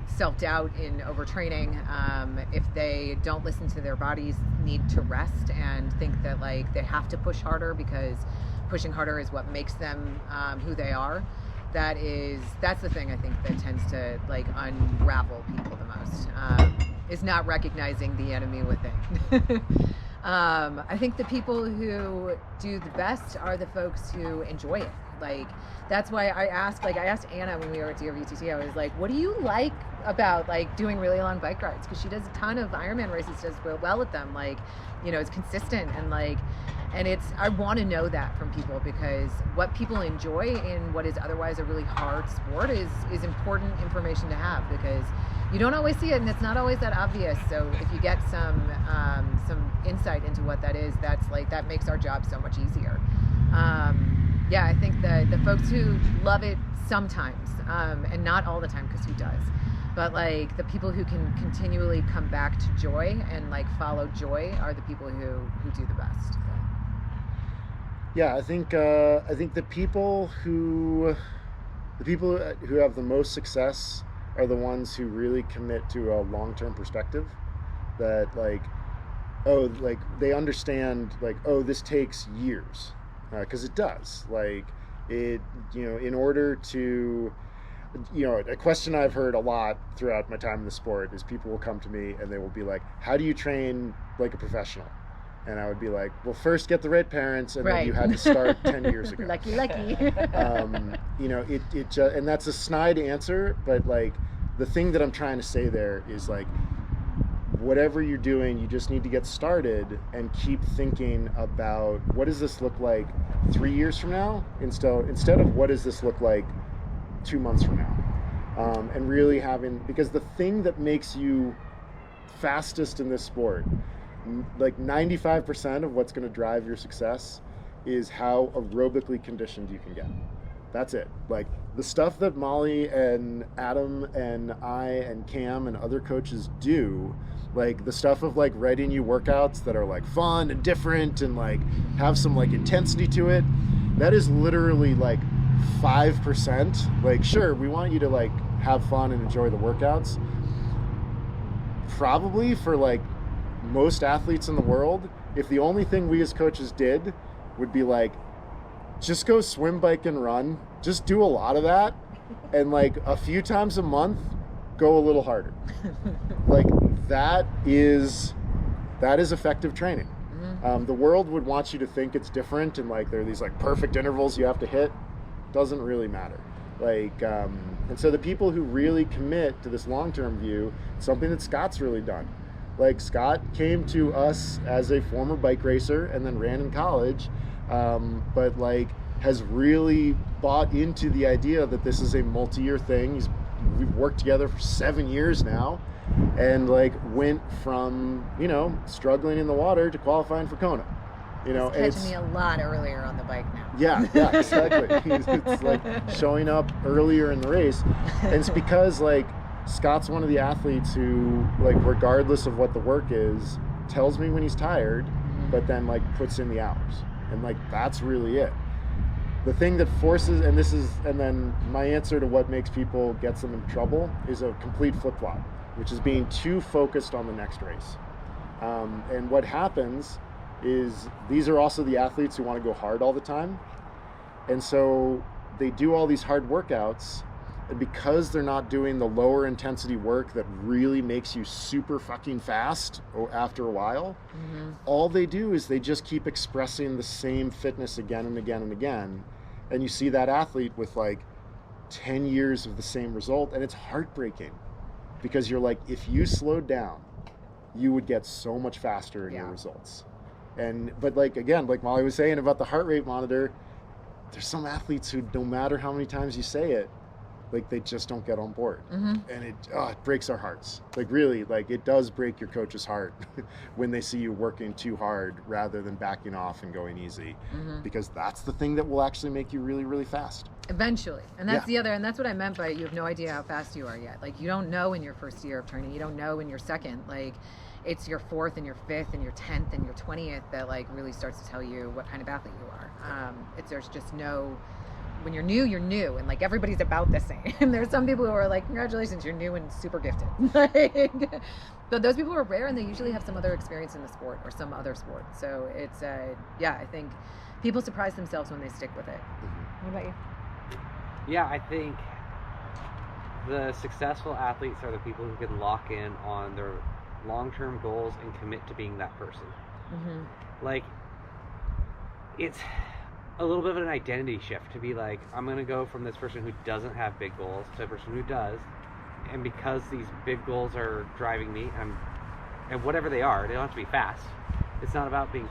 self-doubt, in overtraining, if they don't listen to their body's need to rest and think that like they have to push harder because pushing harder is what makes them who they are. That's the thing I think that tends to like unravel people the most. is not recognizing the enemy within. I think the people who do the best are the folks who enjoy it. Like, that's why I asked Anna when we were at DRVTT, I was like, what do you like about like doing really long bike rides? Because she does a ton of Ironman races, does real well at them. Like, you know, it's consistent and it's, I want to know that from people, because what people enjoy in what is otherwise a really hard sport is important information to have, because you don't always see it and it's not always that obvious. So if you get some insight into what that is, that makes our job so much easier. Yeah, I think the folks who love it sometimes, and not all the time, because who does, but like the people who can continually come back to joy and like follow joy are the people who do the best. Yeah, I think the people who have the most success are the ones who really commit to a long-term perspective, that they understand this takes years, because it does. In order to, a question I've heard a lot throughout my time in the sport is people will come to me and they will be like, how do you train like a professional? And I would be like, well, first get the right parents, and then you had to start 10 years ago. Lucky. And that's a snide answer, but like the thing that I'm trying to say there is like, whatever you're doing, you just need to get started and keep thinking about, what does this look like 3 years from now, instead of what does this look like 2 months from now, and really because the thing that makes you fastest in this sport, like 95% of what's going to drive your success, is how aerobically conditioned you can get. That's it. Like the stuff that Molly and Adam and I and Cam and other coaches do, like the stuff of like writing you workouts that are like fun and different and like have some like intensity to it, that is literally like 5%. Like, sure, we want you to like have fun and enjoy the workouts. Probably for like most athletes in the world, if the only thing we as coaches did would be like, just go swim, bike, and run, just do a lot of that, and like a few times a month go a little harder. Like that is effective training. The world would want you to think it's different, and like there are these like perfect intervals you have to hit. Doesn't really matter. And so the people who really commit to this long-term view, something that Scott's really done. Like Scott came to us as a former bike racer and then ran in college, but like has really bought into the idea that this is a multi-year thing. We've worked together for 7 years now, and like went from struggling in the water to qualifying for Kona. He's catching me a lot earlier on the bike now. Yeah, exactly. It's like showing up earlier in the race, and it's because like Scott's one of the athletes who, like, regardless of what the work is, tells me when he's tired, but then like puts in the hours, and like that's really it. The thing that forces, and then my answer to what makes people gets them in trouble is a complete flip-flop, which is being too focused on the next race. And what happens is these are also the athletes who want to go hard all the time, and so they do all these hard workouts. And because they're not doing the lower intensity work that really makes you super fucking fast after a while, all they do is they just keep expressing the same fitness again and again and again. And you see that athlete with like 10 years of the same result, and it's heartbreaking, because you're like, if you slowed down, you would get so much faster in your results. But like, again, like Molly was saying about the heart rate monitor, there's some athletes who, no matter how many times you say it, like they just don't get on board, and it breaks our hearts. Like really, like it does break your coach's heart when they see you working too hard rather than backing off and going easy, because that's the thing that will actually make you really, really fast eventually. And that's the other, and that's what I meant by you have no idea how fast you are yet. Like you don't know in your first year of training, you don't know in your second. Like it's your 4th and your 5th and your 10th and your 20th that like really starts to tell you what kind of athlete you are. There's just no. When you're new, and like everybody's about the same. And there's some people who are like, congratulations, you're new and super gifted. But those people are rare, and they usually have some other experience in the sport or some other sport. So it's, I think people surprise themselves when they stick with it. What about you? Yeah, I think the successful athletes are the people who can lock in on their long-term goals and commit to being that person. Like, it's a little bit of an identity shift to be like, I'm going to go from this person who doesn't have big goals to a person who does, and because these big goals are driving me, and whatever they are, they don't have to be fast. It's not about being,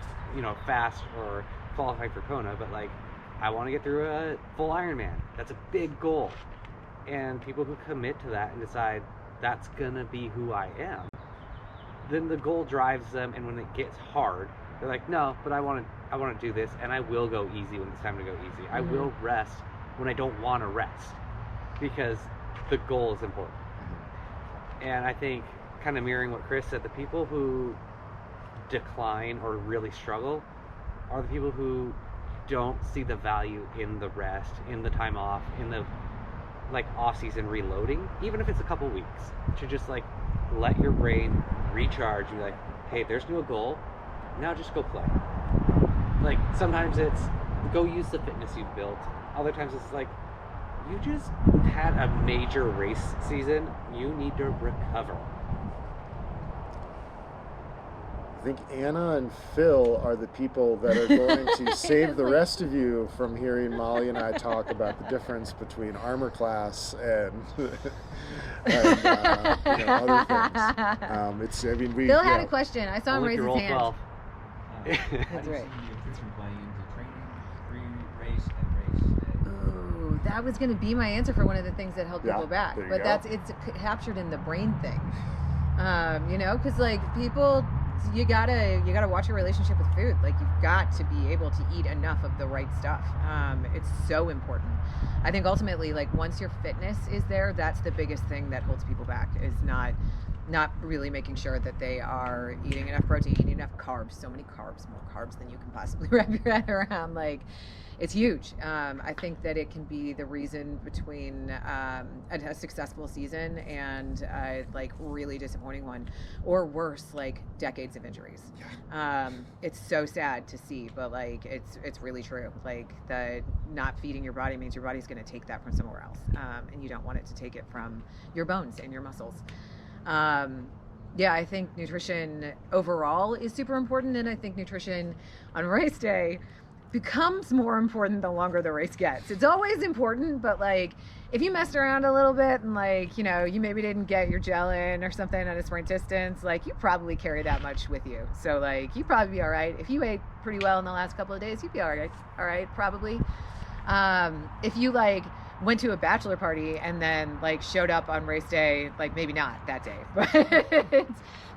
fast or qualified for Kona, but like, I want to get through a full Ironman. That's a big goal. And people who commit to that and decide that's gonna be who I am, then the goal drives them, and when it gets hard, they're like, no, but I want to do this, and I will go easy when it's time to go easy. I will rest when I don't want to rest, because the goal is important. And I think, kind of mirroring what Chris said, the people who decline or really struggle are the people who don't see the value in the rest, in the time off, in the off-season reloading, even if it's a couple weeks, to just like let your brain recharge and be like, hey, there's no goal, now just go play. Like, sometimes it's go use the fitness you've built, other times it's like, you just had a major race season, you need to recover. I think Anna and Phil are the people that are going to save the rest of you from hearing Molly and I talk about the difference between armor class and, other things. Phil had a question. I saw him raise his hand. 12. That's How do you right. see your kids from playing into training, pre-race, and race day? Ooh, that was going to be my answer for one of the things that held people back. there you But go. it's captured in the brain thing. Because like people, you gotta watch your relationship with food. Like, you've got to be able to eat enough of the right stuff. It's so important. I think ultimately, like, once your fitness is there, that's the biggest thing that holds people back, is not really making sure that they are eating enough protein, eating enough carbs. So many carbs, more carbs than you can possibly wrap your head around. Like, it's huge. I think that it can be the reason between a successful season and a really disappointing one, or worse, like decades of injuries. It's so sad to see, but like it's really true. Like, the not feeding your body means your body's going to take that from somewhere else, and you don't want it to take it from your bones and your muscles. I think nutrition overall is super important, and I think nutrition on race day becomes more important the longer the race gets. It's always important, but like, if you messed around a little bit and like, you maybe didn't get your gel in or something on a sprint distance, like, you probably carry that much with you. So like, you'd probably be all right. If you ate pretty well in the last couple of days, you'd be all right, probably. If you like went to a bachelor party and then like showed up on race day, like, maybe not that day, but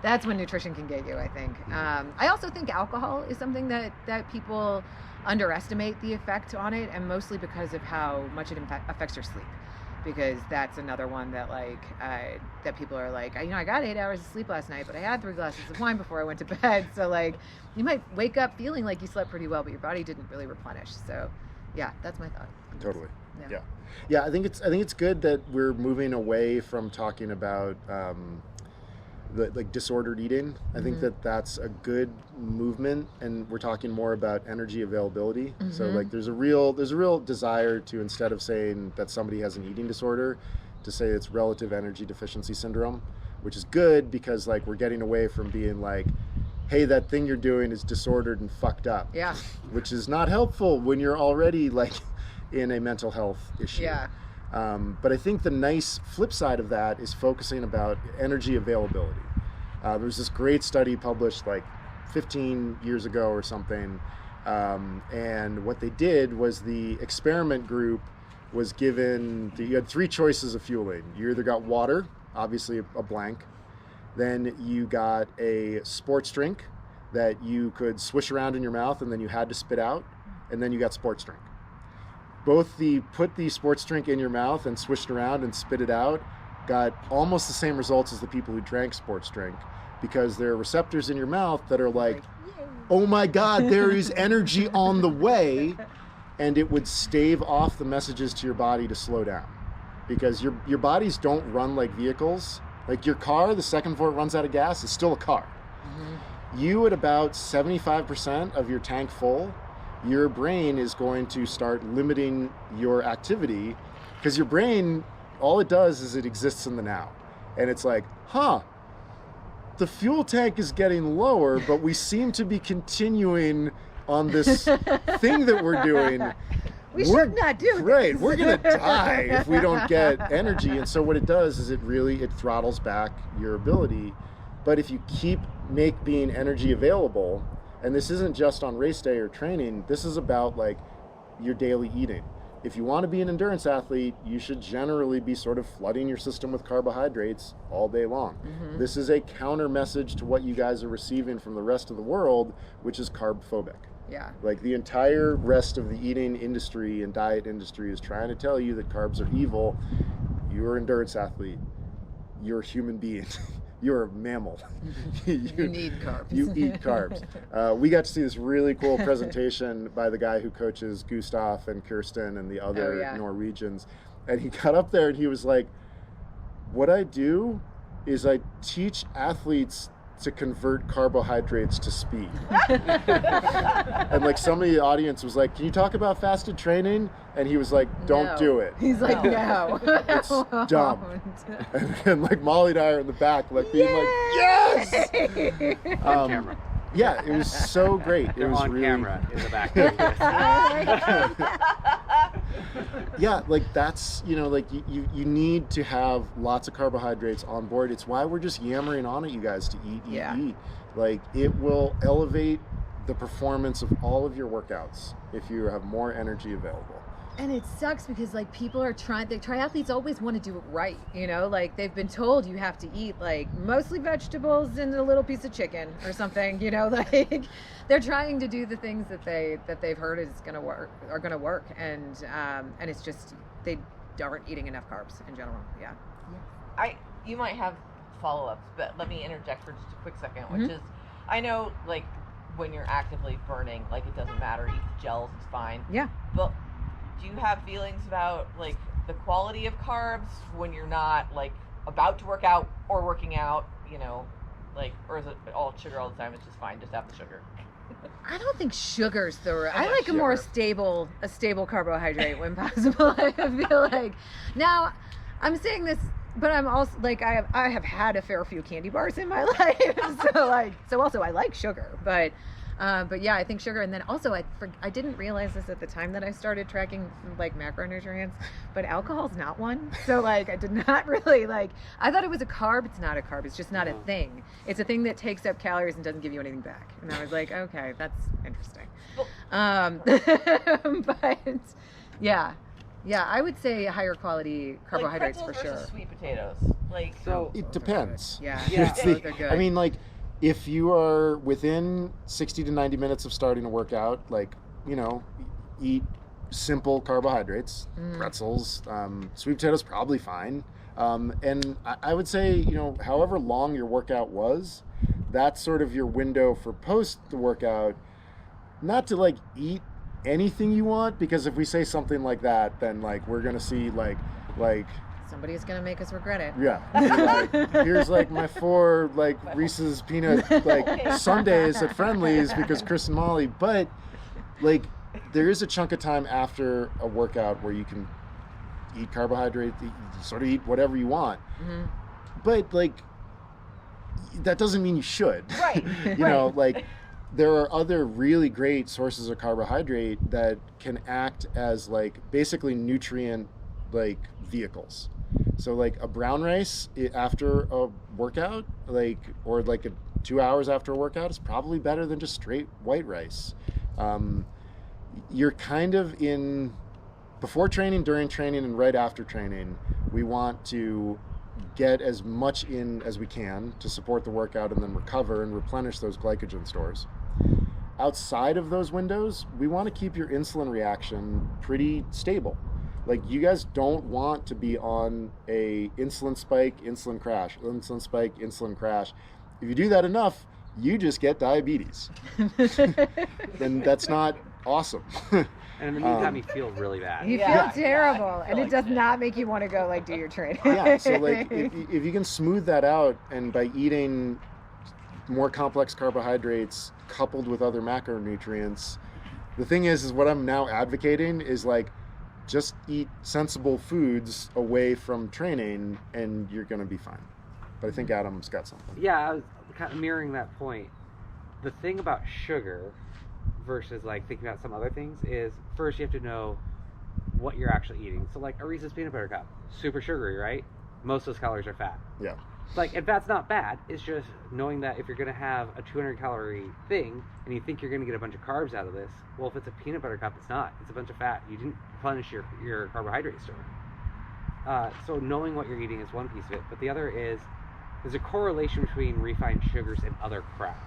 that's when nutrition can get you, I think. I also think alcohol is something that people underestimate the effect on it, and mostly because of how much it affects your sleep, because that's another one that like that people are like, I got 8 hours of sleep last night, but I had 3 glasses of wine before I went to bed. So like, you might wake up feeling like you slept pretty well, but your body didn't really replenish. So yeah, that's my thought. Totally. Yeah. I think it's good that we're moving away from talking about the disordered eating. I think that's a good movement, and we're talking more about energy availability. So like, there's a real desire to, instead of saying that somebody has an eating disorder, to say it's relative energy deficiency syndrome, which is good, because like, we're getting away from being like, hey, that thing you're doing is disordered and fucked up. Yeah. Which is not helpful when you're already like in a mental health issue. Yeah. But I think the nice flip side of that is focusing about energy availability. There was this great study published like 15 years ago or something, and what they did was, the experiment group was given, you had 3 choices of fueling. You either got water, obviously a blank, then you got a sports drink that you could swish around in your mouth and then you had to spit out, and then you got sports drink. Put the sports drink in your mouth and swished around and spit it out, got almost the same results as the people who drank sports drink, because there are receptors in your mouth that are like, oh my God, there is energy on the way, and it would stave off the messages to your body to slow down, because your bodies don't run like vehicles. Like, your car, the second before it runs out of gas, is still a car. You, at about 75% of your tank full, your brain is going to start limiting your activity, because your brain all it does is it exists in the now. And it's like, the fuel tank is getting lower, but we seem to be continuing on this thing that we're doing. We should not do Right, we're gonna die if we don't get energy. And so what it does is it throttles back your ability. But if you keep being energy available, and this isn't just on race day or training, this is about like your daily eating. If you want to be an endurance athlete, you should generally be sort of flooding your system with carbohydrates all day long. Mm-hmm. This is a counter message to what you guys are receiving from the rest of the world, which is carb phobic. Yeah. Like the entire rest of the eating industry and diet industry is trying to tell you that carbs are evil. You're an endurance athlete. You're a human being. You're a mammal. You need carbs. You eat carbs. We got to see this really cool presentation by the guy who coaches Gustav and Kirsten and the other Norwegians. And he got up there and he was like, what I do is I teach athletes to convert carbohydrates to speed. And like some of the audience was like, can you talk about fasted training? And he was like, don't do it. He's like, no. It's dumb. And like Molly and I are in the back like being like, yes! On camera. Yeah, it was so great. They're it was on really... camera in the back. Yeah, like that's, like you need to have lots of carbohydrates on board. It's why we're just yammering on at you guys to eat. Like it will elevate the performance of all of your workouts if you have more energy available. And it sucks because like people are triathletes always want to do it right, like they've been told you have to eat like mostly vegetables and a little piece of chicken or something, like they're trying to do the things that they've heard are going to work, and it's just they aren't eating enough carbs in general. You might have follow-ups, but let me interject for just a quick second, which is, I know like when you're actively burning, like it doesn't matter, eat the gels, it's fine. Yeah. But do you have feelings about like the quality of carbs when you're not like about to work out or working out, like, or is it all sugar all the time? It's just fine, just have the sugar. I don't think sugar's I like a more stable carbohydrate when possible. I feel like now I'm saying this, but I'm also like I have had a fair few candy bars in my life, so also I like sugar, but yeah, I think sugar, and then also I didn't realize this at the time that I started tracking like macronutrients, but alcohol's not one. So like I did not really I thought it was a carb. It's not a carb. It's just not a thing. It's a thing that takes up calories and doesn't give you anything back. And I was like, okay, that's interesting. But yeah, I would say higher quality carbohydrates like for sure. Sweet potatoes, so it depends. Yeah. See, they're good. I mean, like, if you are within 60 to 90 minutes of starting a workout, eat simple carbohydrates, pretzels, sweet potatoes, probably fine. And I would say, however long your workout was, that's sort of your window for post the workout, not to eat anything you want, because if we say something like that, then we're going to see somebody's gonna make us regret it. Yeah. Here's my 4 Reese's peanut sundaes at Friendly's because Chris and Molly. But there is a chunk of time after a workout where you can eat carbohydrate, sort of eat whatever you want. Mm-hmm. But that doesn't mean you should. Right. There are other really great sources of carbohydrate that can act as basically nutrient vehicles. So a brown rice after a workout, or 2 hours after a workout, is probably better than just straight white rice. You're kind of before training, during training, and right after training, we want to get as much in as we can to support the workout and then recover and replenish those glycogen stores. Outside of those windows, we want to keep your insulin reaction pretty stable. You guys don't want to be on a insulin spike, insulin crash, insulin spike, insulin crash. If you do that enough, you just get diabetes. Then that's not awesome. And in the meantime, you feel really bad. You feel terrible, and it does not make you want to go do your training. Yeah, so if you can smooth that out, and by eating more complex carbohydrates coupled with other macronutrients, the thing is what I'm now advocating is just eat sensible foods away from training and you're going to be fine. But I think Adam's got something. Yeah, I was kind of mirroring that point. The thing about sugar versus like thinking about some other things is first you have to know what you're actually eating. So like a Reese's peanut butter cup, super sugary, right? Most of those calories are fat. Yeah. Like, and fat's not bad. It's just knowing that if you're going to have a 200 calorie thing and you think you're going to get a bunch of carbs out of this, well, if it's a peanut butter cup, it's not. It's a bunch of fat. You didn't replenish your carbohydrate store. So knowing what you're eating is one piece of it. But the other is there's a correlation between refined sugars and other crap.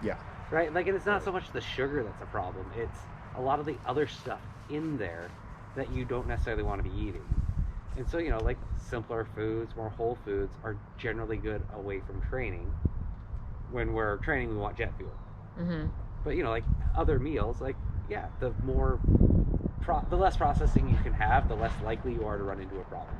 Yeah. Right? Like, and it's not so much the sugar that's a problem. It's a lot of the other stuff in there that you don't necessarily want to be eating. And so, you know, like simpler foods, more whole foods are generally good away from training. When we're training, we want jet fuel. Mm-hmm. But, you know, like other meals, like, yeah, the less processing you can have, the less likely you are to run into a problem.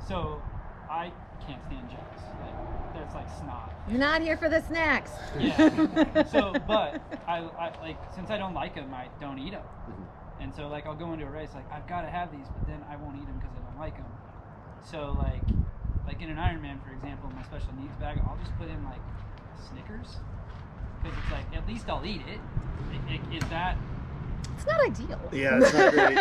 So I can't stand gels. Like, that's like snot. You're not here for the snacks. Yeah. So, but I like, since I don't like them, I don't eat them. Mm-hmm. And so like I'll go into a race like I've got to have these, but then I won't eat them because I don't like them. So like in an Ironman, for example, my special needs bag, I'll just put in like Snickers because it's like at least I'll eat it. Is that? It's not ideal. Yeah, it's not great.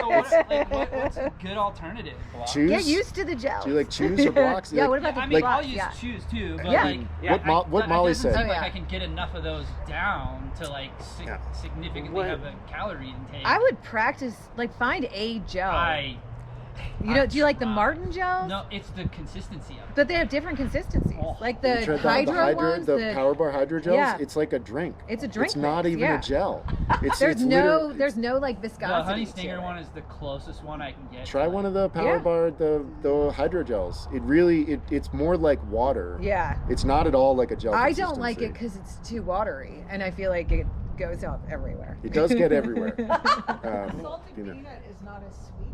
So what's a good alternative? Chews? Get used to the gels. Do you like chews or blocks? Yeah, what about the I mean, blocks? I'll use chews too, but Yeah. like, What Molly said. It doesn't seem Oh, like yeah. I can get enough of those down to like significantly have a calorie intake. I would practice, like, find a gel. Do you like the Martin gels? No, it's the consistency of it. But they have different consistencies. Like the You tried hydro ones. the Power Bar Hydro Gels. Yeah. It's like a drink. It's a drink. It's not mix, even yeah. a gel. There's no like viscosity. The Honey to Stinger it. one is the closest one I can get. Try one of the Power Bar, the Hydro Gels. It really, it's more like water. Yeah. It's not at all like a gel. I don't like it because it's too watery, and I feel like it goes out everywhere. It does get everywhere. Salted peanut is not as sweet.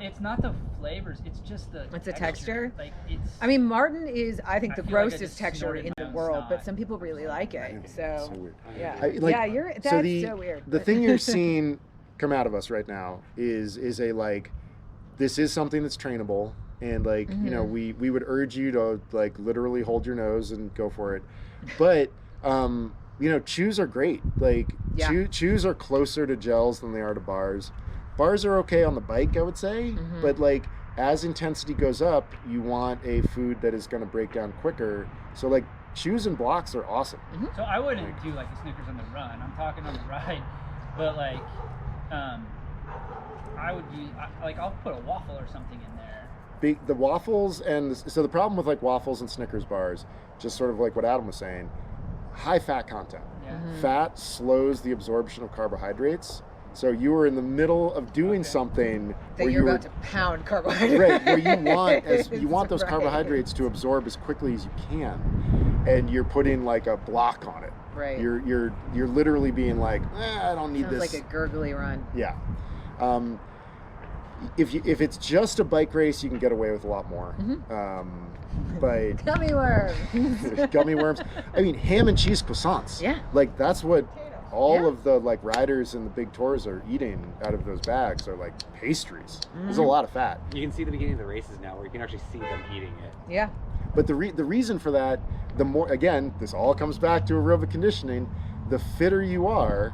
It's not the flavors. It's just the. It's a texture. Like it's. I mean, Martin is, I think, I the feel like I grossest just texture snorted in my the own world, snot. but some people really like it. So weird. yeah, So that's so weird. The thing you're seeing come out of us right now is a like, this is something that's trainable, and like you know we would urge you to like literally hold your nose and go for it, but you know, chews are great. Like chews are closer to gels than they are to bars. Bars are okay on the bike, I would say, but like as intensity goes up, you want a food that is going to break down quicker. So like chews and blocks are awesome. So I wouldn't do like the Snickers on the run. I'm talking on the ride, but like, I would use like I'll put a waffle or something in there. The waffles so the problem with like waffles and Snickers bars, just sort of like what Adam was saying, high fat content. Fat slows the absorption of carbohydrates. So you were in the middle of doing something that you're about to pound carbohydrates. Right, where you want those carbohydrates to absorb as quickly as you can, and you're putting like a block on it. Right. You're literally being like, I don't need Sounds this. like a gurgly run. Yeah. If it's just a bike race, you can get away with a lot more. But gummy worms. Gummy worms. I mean, ham and cheese croissants. Yeah. Like that's what all of the like riders and the big tours are eating out of those bags are like pastries. There's a lot of fat. You can see the beginning of the races now where you can actually see them eating it. Yeah. But the reason for that, the more, again, this all comes back to aerobic conditioning, the fitter you are,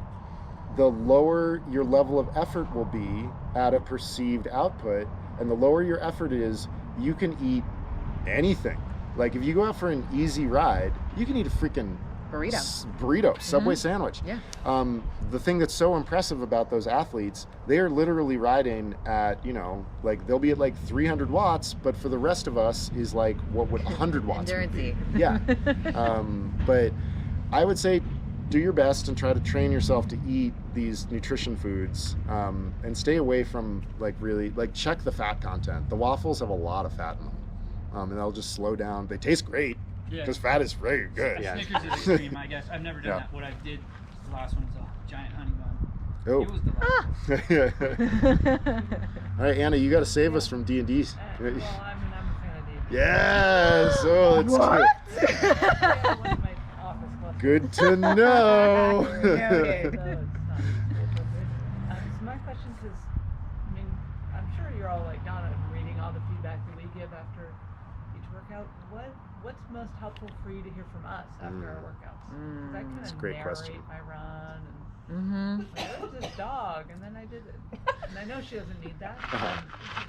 the lower your level of effort will be at a perceived output. And the lower your effort is, you can eat anything. Like if you go out for an easy ride, you can eat a freaking burrito, Subway sandwich. Yeah. The thing that's so impressive about those athletes, they are literally riding at, you know, like they'll be at like 300 watts, but for the rest of us is like what would 100 watts would be. Yeah. But I would say do your best and try to train yourself to eat these nutrition foods, and stay away from like really, like check the fat content. The waffles have a lot of fat in them, and they'll just slow down. They taste great. Because fat is very good. Snickers is extreme, I guess. I've never done that. What I did, the last one was a giant honey bun. Oh. It was delicious. All right, Anna, you got to save us from D&D. Well, I'm a fan of D&D. Yes. Oh, that's good. Good to know. workout, what's most helpful for you to hear from us after our workouts? Because I kind of narrate question. my run and like, where's this dog? And then I did it. And I know she doesn't need that. It's just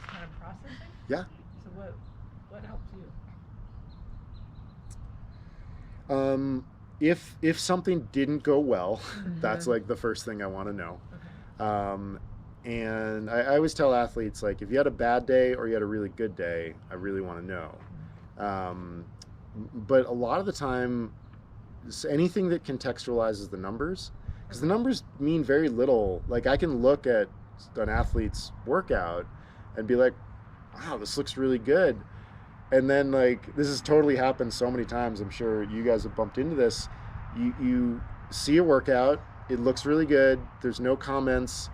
kind of processing. Yeah. So what helps you? If something didn't go well, that's like the first thing I want to know. Okay. And I always tell athletes, like, if you had a bad day or you had a really good day, I really want to know. But a lot of the time, anything that contextualizes the numbers, because the numbers mean very little. Like, I can look at an athlete's workout and be like, wow, this looks really good. And then, like, this has totally happened so many times. I'm sure you guys have bumped into this. You see a workout, it looks really good, there's no comments.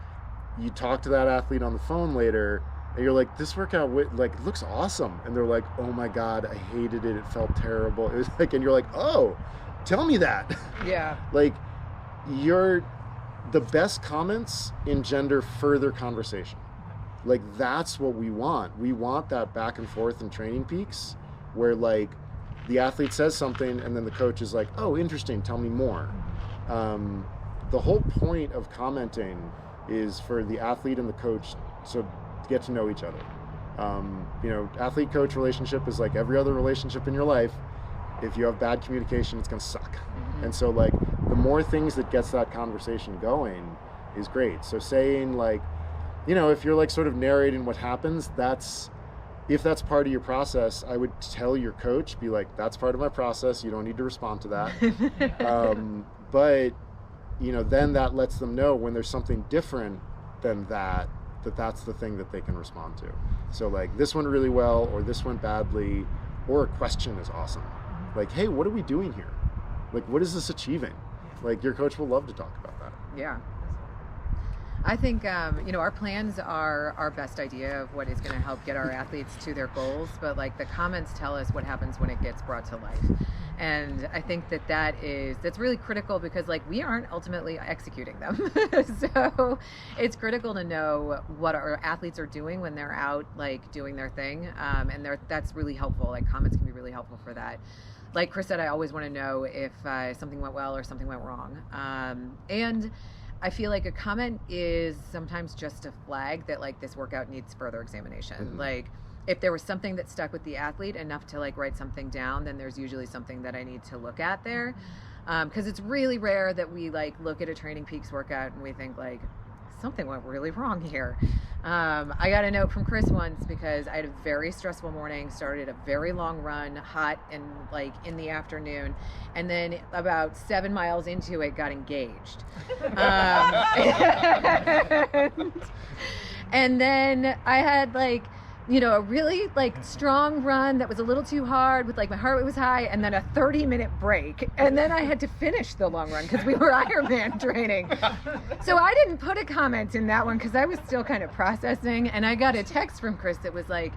You talk to that athlete on the phone later, and you're like, this workout looks awesome. And they're like, oh my God, I hated it. It felt terrible. It was like, and you're like, oh, tell me that. Yeah. Like, the best comments engender further conversation. Like, that's what we want. We want that back and forth in TrainingPeaks where, like, the athlete says something and then the coach is like, oh, interesting, tell me more. The whole point of commenting is for the athlete and the coach to get to know each other. Athlete-coach relationship is like every other relationship in your life. If you have bad communication, it's gonna suck. And so, like, the more things that gets that conversation going is great. So saying, like, if you're like sort of narrating what happens, if that's part of your process, I would tell your coach, be like, that's part of my process, you don't need to respond to that. But then that lets them know when there's something different than that's the thing that they can respond to. So, like, this went really well, or this went badly, or a question is awesome. Like, hey, what are we doing here? Like, what is this achieving? Like, your coach will love to talk about that. Yeah. I think, our plans are our best idea of what is going to help get our athletes to their goals, but, like, the comments tell us what happens when it gets brought to life. And I think that's really critical because, like, we aren't ultimately executing them. So it's critical to know what our athletes are doing when they're out, like, doing their thing. And that's really helpful. Like, comments can be really helpful for that. Like Chris said, I always want to know if something went well or something went wrong. And I feel like a comment is sometimes just a flag that, like, this workout needs further examination. Like, if there was something that stuck with the athlete enough to, like, write something down, then there's usually something that I need to look at there. Because it's really rare that we, like, look at a TrainingPeaks workout and we think, like, something went really wrong here. I got a note from Chris once because I had a very stressful morning, started a very long run, hot and, like, in the afternoon, and then about 7 miles into it got engaged. And then I had, like, a really, like, strong run that was a little too hard with, like, my heart rate was high, and then a 30-minute break. And then I had to finish the long run because we were Ironman training. So I didn't put a comment in that one because I was still kind of processing. And I got a text from Chris that was like,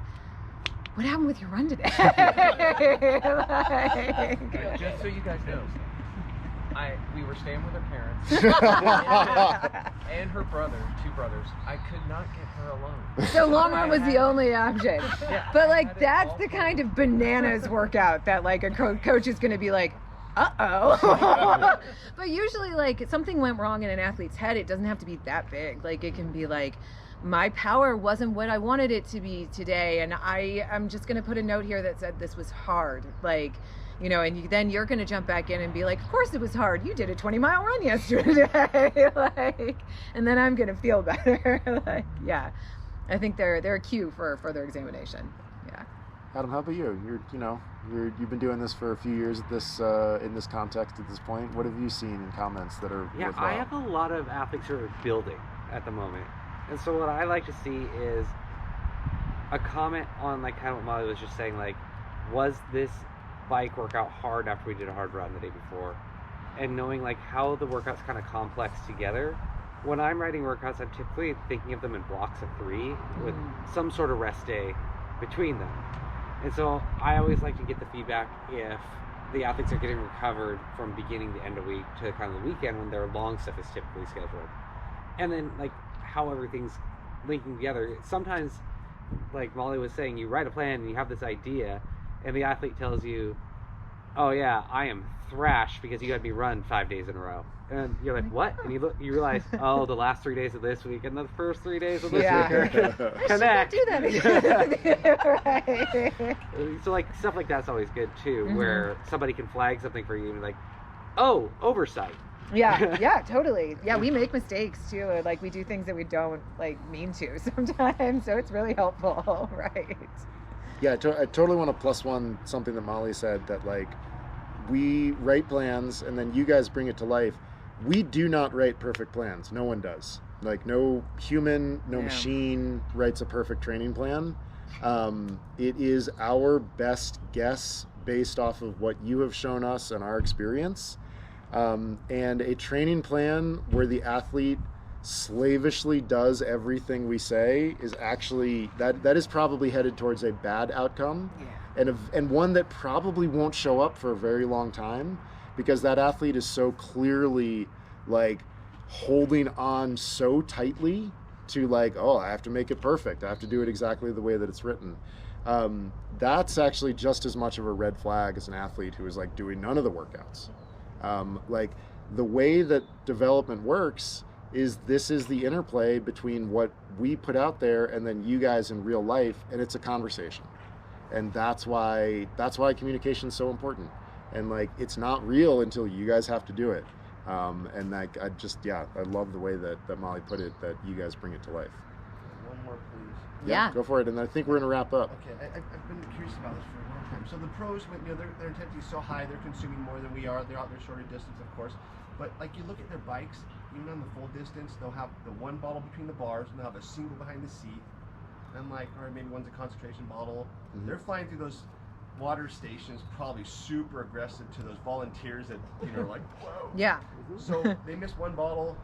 what happened with your run today? Like, just so you guys know, we were staying with her parents and her brother, 2 brothers. I could not get her alone. So long run was the only option. Yeah. But, like, that's the kind of bananas workout that, like, a coach is going to be like, uh-oh. But usually, like, something went wrong in an athlete's head. It doesn't have to be that big. Like, it can be like, my power wasn't what I wanted it to be today, and I'm just going to put a note here that said this was hard. Like, and then you're going to jump back in and be like, of course it was hard. You did a 20-mile run yesterday. Like, and then I'm going to feel better. Like, yeah, I think they're a cue for further examination. Yeah. Adam, how about you? You've been doing this for a few years at this in this context at this point. What have you seen in comments that are worthwhile? I have a lot of athletes who are building at the moment. And so what I like to see is a comment on, like, kind of what Molly was just saying, like, was this bike workout hard after we did a hard run the day before? And knowing, like, how the workout's kind of complex together. When I'm writing workouts, I'm typically thinking of them in blocks of 3 with some sort of rest day between them. And so I always like to get the feedback if the athletes are getting recovered from beginning to end of week to kind of the weekend when their long stuff is typically scheduled. And then, like, how everything's linking together. Sometimes, like Molly was saying, you write a plan and you have this idea, and the athlete tells you, oh yeah, I am thrashed because you had me run 5 days in a row. And you're like, what? And you realize, oh, the last 3 days of this week and the first 3 days of this week are connect. Do that again. Right. So like stuff like that's always good too, where somebody can flag something for you and be like, oh, oversight. Yeah, totally. Yeah, we make mistakes too. Like we do things that we don't like mean to sometimes. So it's really helpful, right? Yeah, I totally want to plus one something that Molly said, that like we write plans and then you guys bring it to life. We do not write perfect plans. No one does. Like no human, no machine writes a perfect training plan. It is our best guess based off of what you have shown us and our experience. And a training plan where the athlete slavishly does everything we say is actually, that is probably headed towards a bad outcome. And one that probably won't show up for a very long time, because that athlete is so clearly like holding on so tightly to like, oh, I have to make it perfect. I have to do it exactly the way that it's written. That's actually just as much of a red flag as an athlete who is like doing none of the workouts. Like the way that development works is this is the interplay between what we put out there and then you guys in real life, and it's a conversation. And that's why communication is so important. And like, it's not real until you guys have to do it. And like, I love the way that Molly put it, that you guys bring it to life. One more, please. Yeah. Go for it. And I think we're going to wrap up. Okay, I've been curious about this for a long time. So the pros, their intensity is so high, they're consuming more than we are. They're out there shorter distance, of course. But like, you look at their bikes, even on the full distance, they'll have the one bottle between the bars, and they'll have a single behind the seat. And I'm like, or maybe one's a concentration bottle. They're flying through those water stations, probably super aggressive to those volunteers that, are like, whoa. Yeah. So they miss one bottle.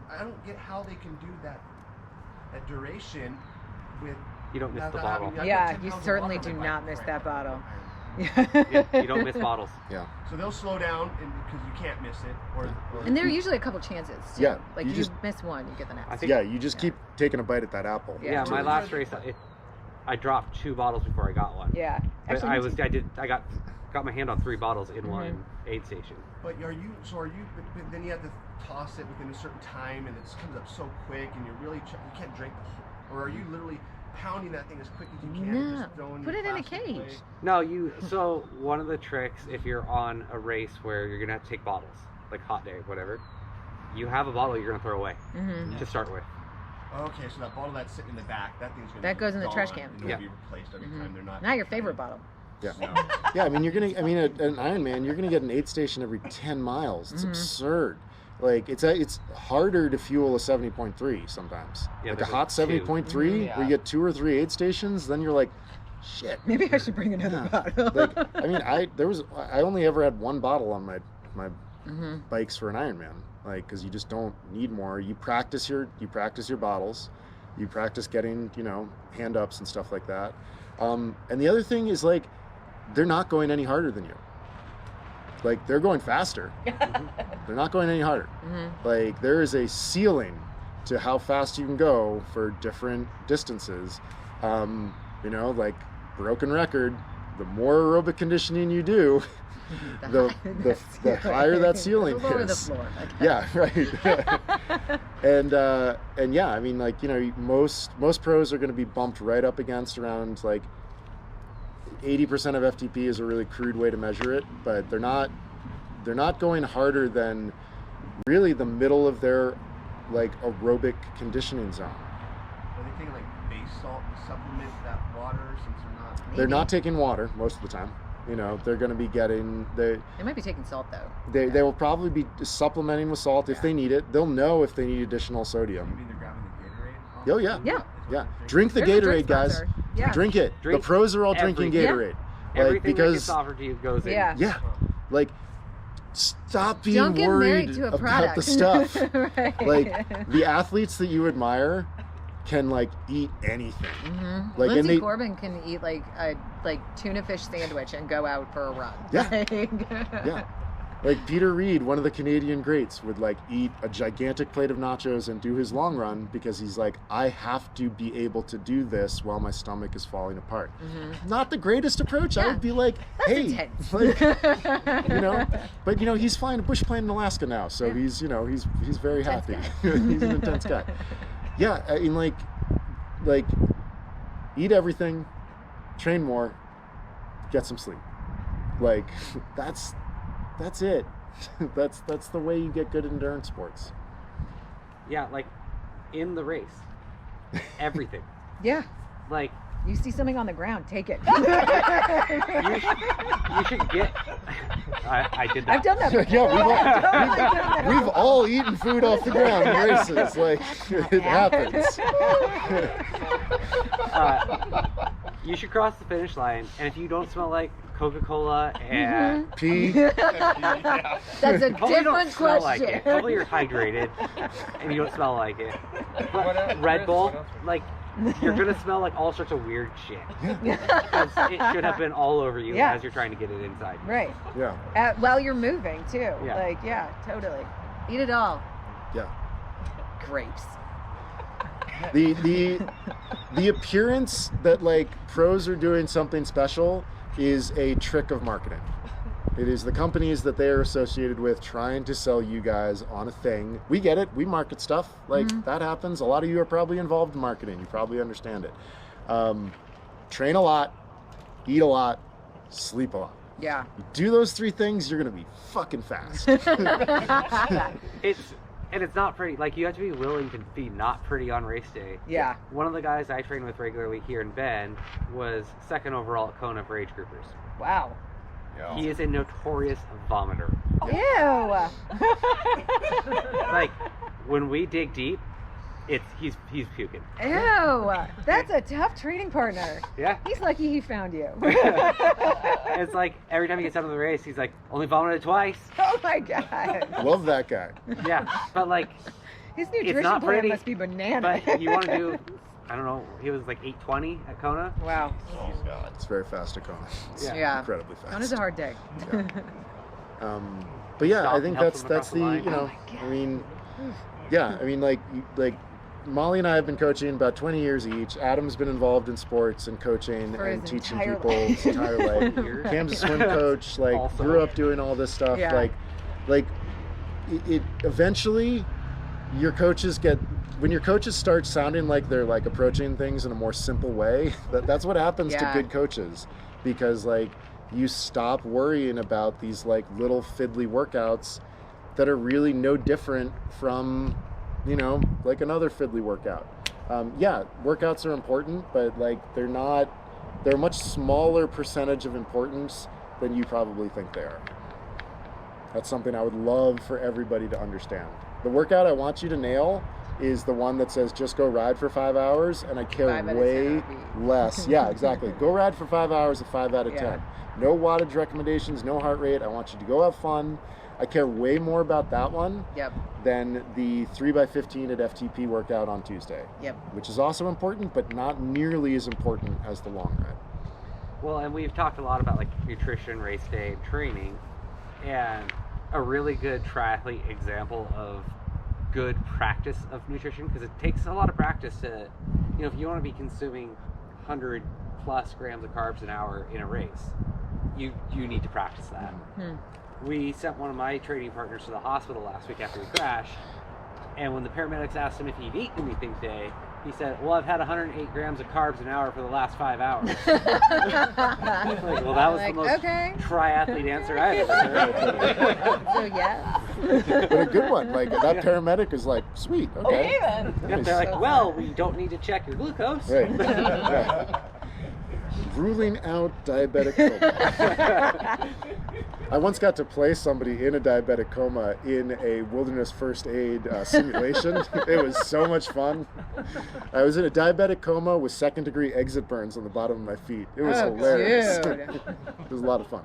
I don't get how they can do that duration with. You don't miss the bottle. Yeah, you certainly do not miss that bottle. Yeah, you don't miss bottles. Yeah. So they'll slow down because you can't miss it. And there are usually a couple chances too. Yeah. Like you miss one, you get the next. You just keep taking a bite at that apple. Yeah, my last race, I dropped 2 bottles before I got one. Yeah. Actually, I got my hand on 3 bottles in one aid station. But then you have to toss it within a certain time, and it comes up so quick, and you can't drink the whole, or are you literally pounding that thing as quick as you can? No. Just throwing Put it in a plastic cage. away? No, so one of the tricks, if you're on a race where you're going to have to take bottles, like hot day, whatever, you have a bottle you're going to throw away to start with. Okay, so that bottle that's sitting in the back, that thing's going to That goes in the trash can. It'll be replaced every time they're not. Not your favorite bottle. Yeah. Yeah, I mean, an Ironman, you're going to get an aid station every 10 miles. It's absurd. Like, it's harder to fuel a 70.3 sometimes. Yeah, like a hot 70.3, where you get 2 or 3 aid stations, then you're like, shit. Maybe I should bring another bottle. Like, I mean, I only ever had 1 bottle on my bikes for an Ironman. Like, because you just don't need more. You practice your bottles. You practice getting, hand ups and stuff like that. And the other thing is, like, they're not going any harder than you. Like, they're going faster. They're not going any harder. Like, there is a ceiling to how fast you can go for different distances. Like, broken record, the more aerobic conditioning you do, the higher that ceiling is. The floor. Yeah, right. and yeah, I mean, like, most pros are going to be bumped right up against around like 80% of FTP is a really crude way to measure it, but they're not going harder than really the middle of their like aerobic conditioning zone. Are they taking like base salt to supplement that water since they're not? Maybe. They're not taking water most of the time. They're going to be getting They might be taking salt though. They will probably be supplementing with salt if they need it. They'll know if they need additional sodium. You mean they're grabbing the Gatorade? Oh yeah. Yeah. Yeah. Drink the There's a Gatorade, drink guys. sponsor. Yeah. Drink it. The pros are all drinking Gatorade. Everything because that gets offered to you goes in. Yeah. Like, stop being Don't get worried married to a about product. the stuff. Right. Like, the athletes that you admire can like eat anything. Like, Lindsey Corbin can eat like a tuna fish sandwich and go out for a run. Yeah. Like, Yeah. Like Peter Reed, one of the Canadian greats, would like eat a gigantic plate of nachos and do his long run because he's like, I have to be able to do this while my stomach is falling apart. Not the greatest approach. I would be like, hey, like, you know, but you know, he's flying a bush plane in Alaska now, so he's, you know, he's very happy. He's an intense guy. Yeah, I mean, like eat everything, train more, get some sleep. Like that's it. That's the way you get good endurance sports. Yeah, like in the race, everything. Yeah. Like you see something on the ground, take it. you should get. I did that. I've done that before. Yeah, we've all eaten food off the ground in races. Like it happens. You should cross the finish line, and if you don't smell like Coca-Cola and pee, that's a different question. Like it. Hopefully you're hydrated and you don't smell like it. But Red Bull, like you're gonna smell like all sorts of weird shit. Because it should have been all over you as you're trying to get it inside. Right. Yeah. While you're moving too. Yeah. Like totally. Eat it all. Yeah. Grapes. The appearance that like pros are doing something special is a trick of marketing. It is the companies that they are associated with trying to sell you guys on a thing. We get it. We market stuff. Like that happens. A lot of you are probably involved in marketing. You probably understand it. Train a lot, eat a lot, sleep a lot. Yeah. You do those three things, you're going to be fucking fast. It's not pretty. Like, you have to be willing to be not pretty on race day. Yeah. One of the guys I train with regularly here in Bend was second overall at Kona for age groupers. Wow. Yeah. He is a notorious vomiter. Ew. Like, when we dig deep, he's puking. Ew. That's a tough training partner. Yeah. He's lucky he found you. It's like every time he gets out of the race, he's like, only vomited twice. Oh my God. Love that guy. Yeah, but like, his nutrition not plan pretty, must be banana. But you want to do, I don't know, he was like 8:20 at Kona. Wow. Oh God. It's very fast at Kona. It's Yeah. incredibly fast. Kona's a hard day. Yeah. But yeah, Stop I think and help that's them across the the line. you know, Oh my God. I mean, yeah, I mean like Molly and I have been coaching about 20 years each. Adam's been involved in sports and coaching For and his teaching entire people life. his entire life. Cam's a swim coach, like Also. grew up doing all this stuff. Yeah. Like it eventually when your coaches start sounding like they're like approaching things in a more simple way, that's what happens to good coaches, because like you stop worrying about these like little fiddly workouts that are really no different from, you know, like another fiddly workout. Yeah, workouts are important, but like they're a much smaller percentage of importance than you probably think they are. That's something I would love for everybody to understand. The workout I want you to nail is the one that says just go ride for 5 hours, and I care 5 out of 10 way RP. less. Yeah, exactly. Go ride for 5 hours at 5 out of 10. Yeah. No wattage recommendations, no heart rate. I want you to go have fun. I care way more about that one than the 3x15 at FTP workout on Tuesday. Which is also important, but not nearly as important as the long ride. Well, and we've talked a lot about like nutrition, race day, training, and a really good triathlete example of good practice of nutrition, because it takes a lot of practice to, you know, if you want to be consuming 100 plus grams of carbs an hour in a race, you need to practice that. We sent one of my training partners to the hospital last week after we crashed, and when the paramedics asked him if he'd eaten anything today, he said, well, I've had 108 grams of carbs an hour for the last 5 hours. Like, well, that was the most triathlete answer I had ever heard. So yes. But a good one. Like that paramedic is like, sweet, okay. then. Yep, they're like, well, we don't need to check your glucose. Right. Right. Ruling out diabetic coma. I once got to play somebody in a diabetic coma in a wilderness first aid simulation. It was so much fun. I was in a diabetic coma with 2nd-degree exit burns on the bottom of my feet. It was hilarious. Dude. It was a lot of fun.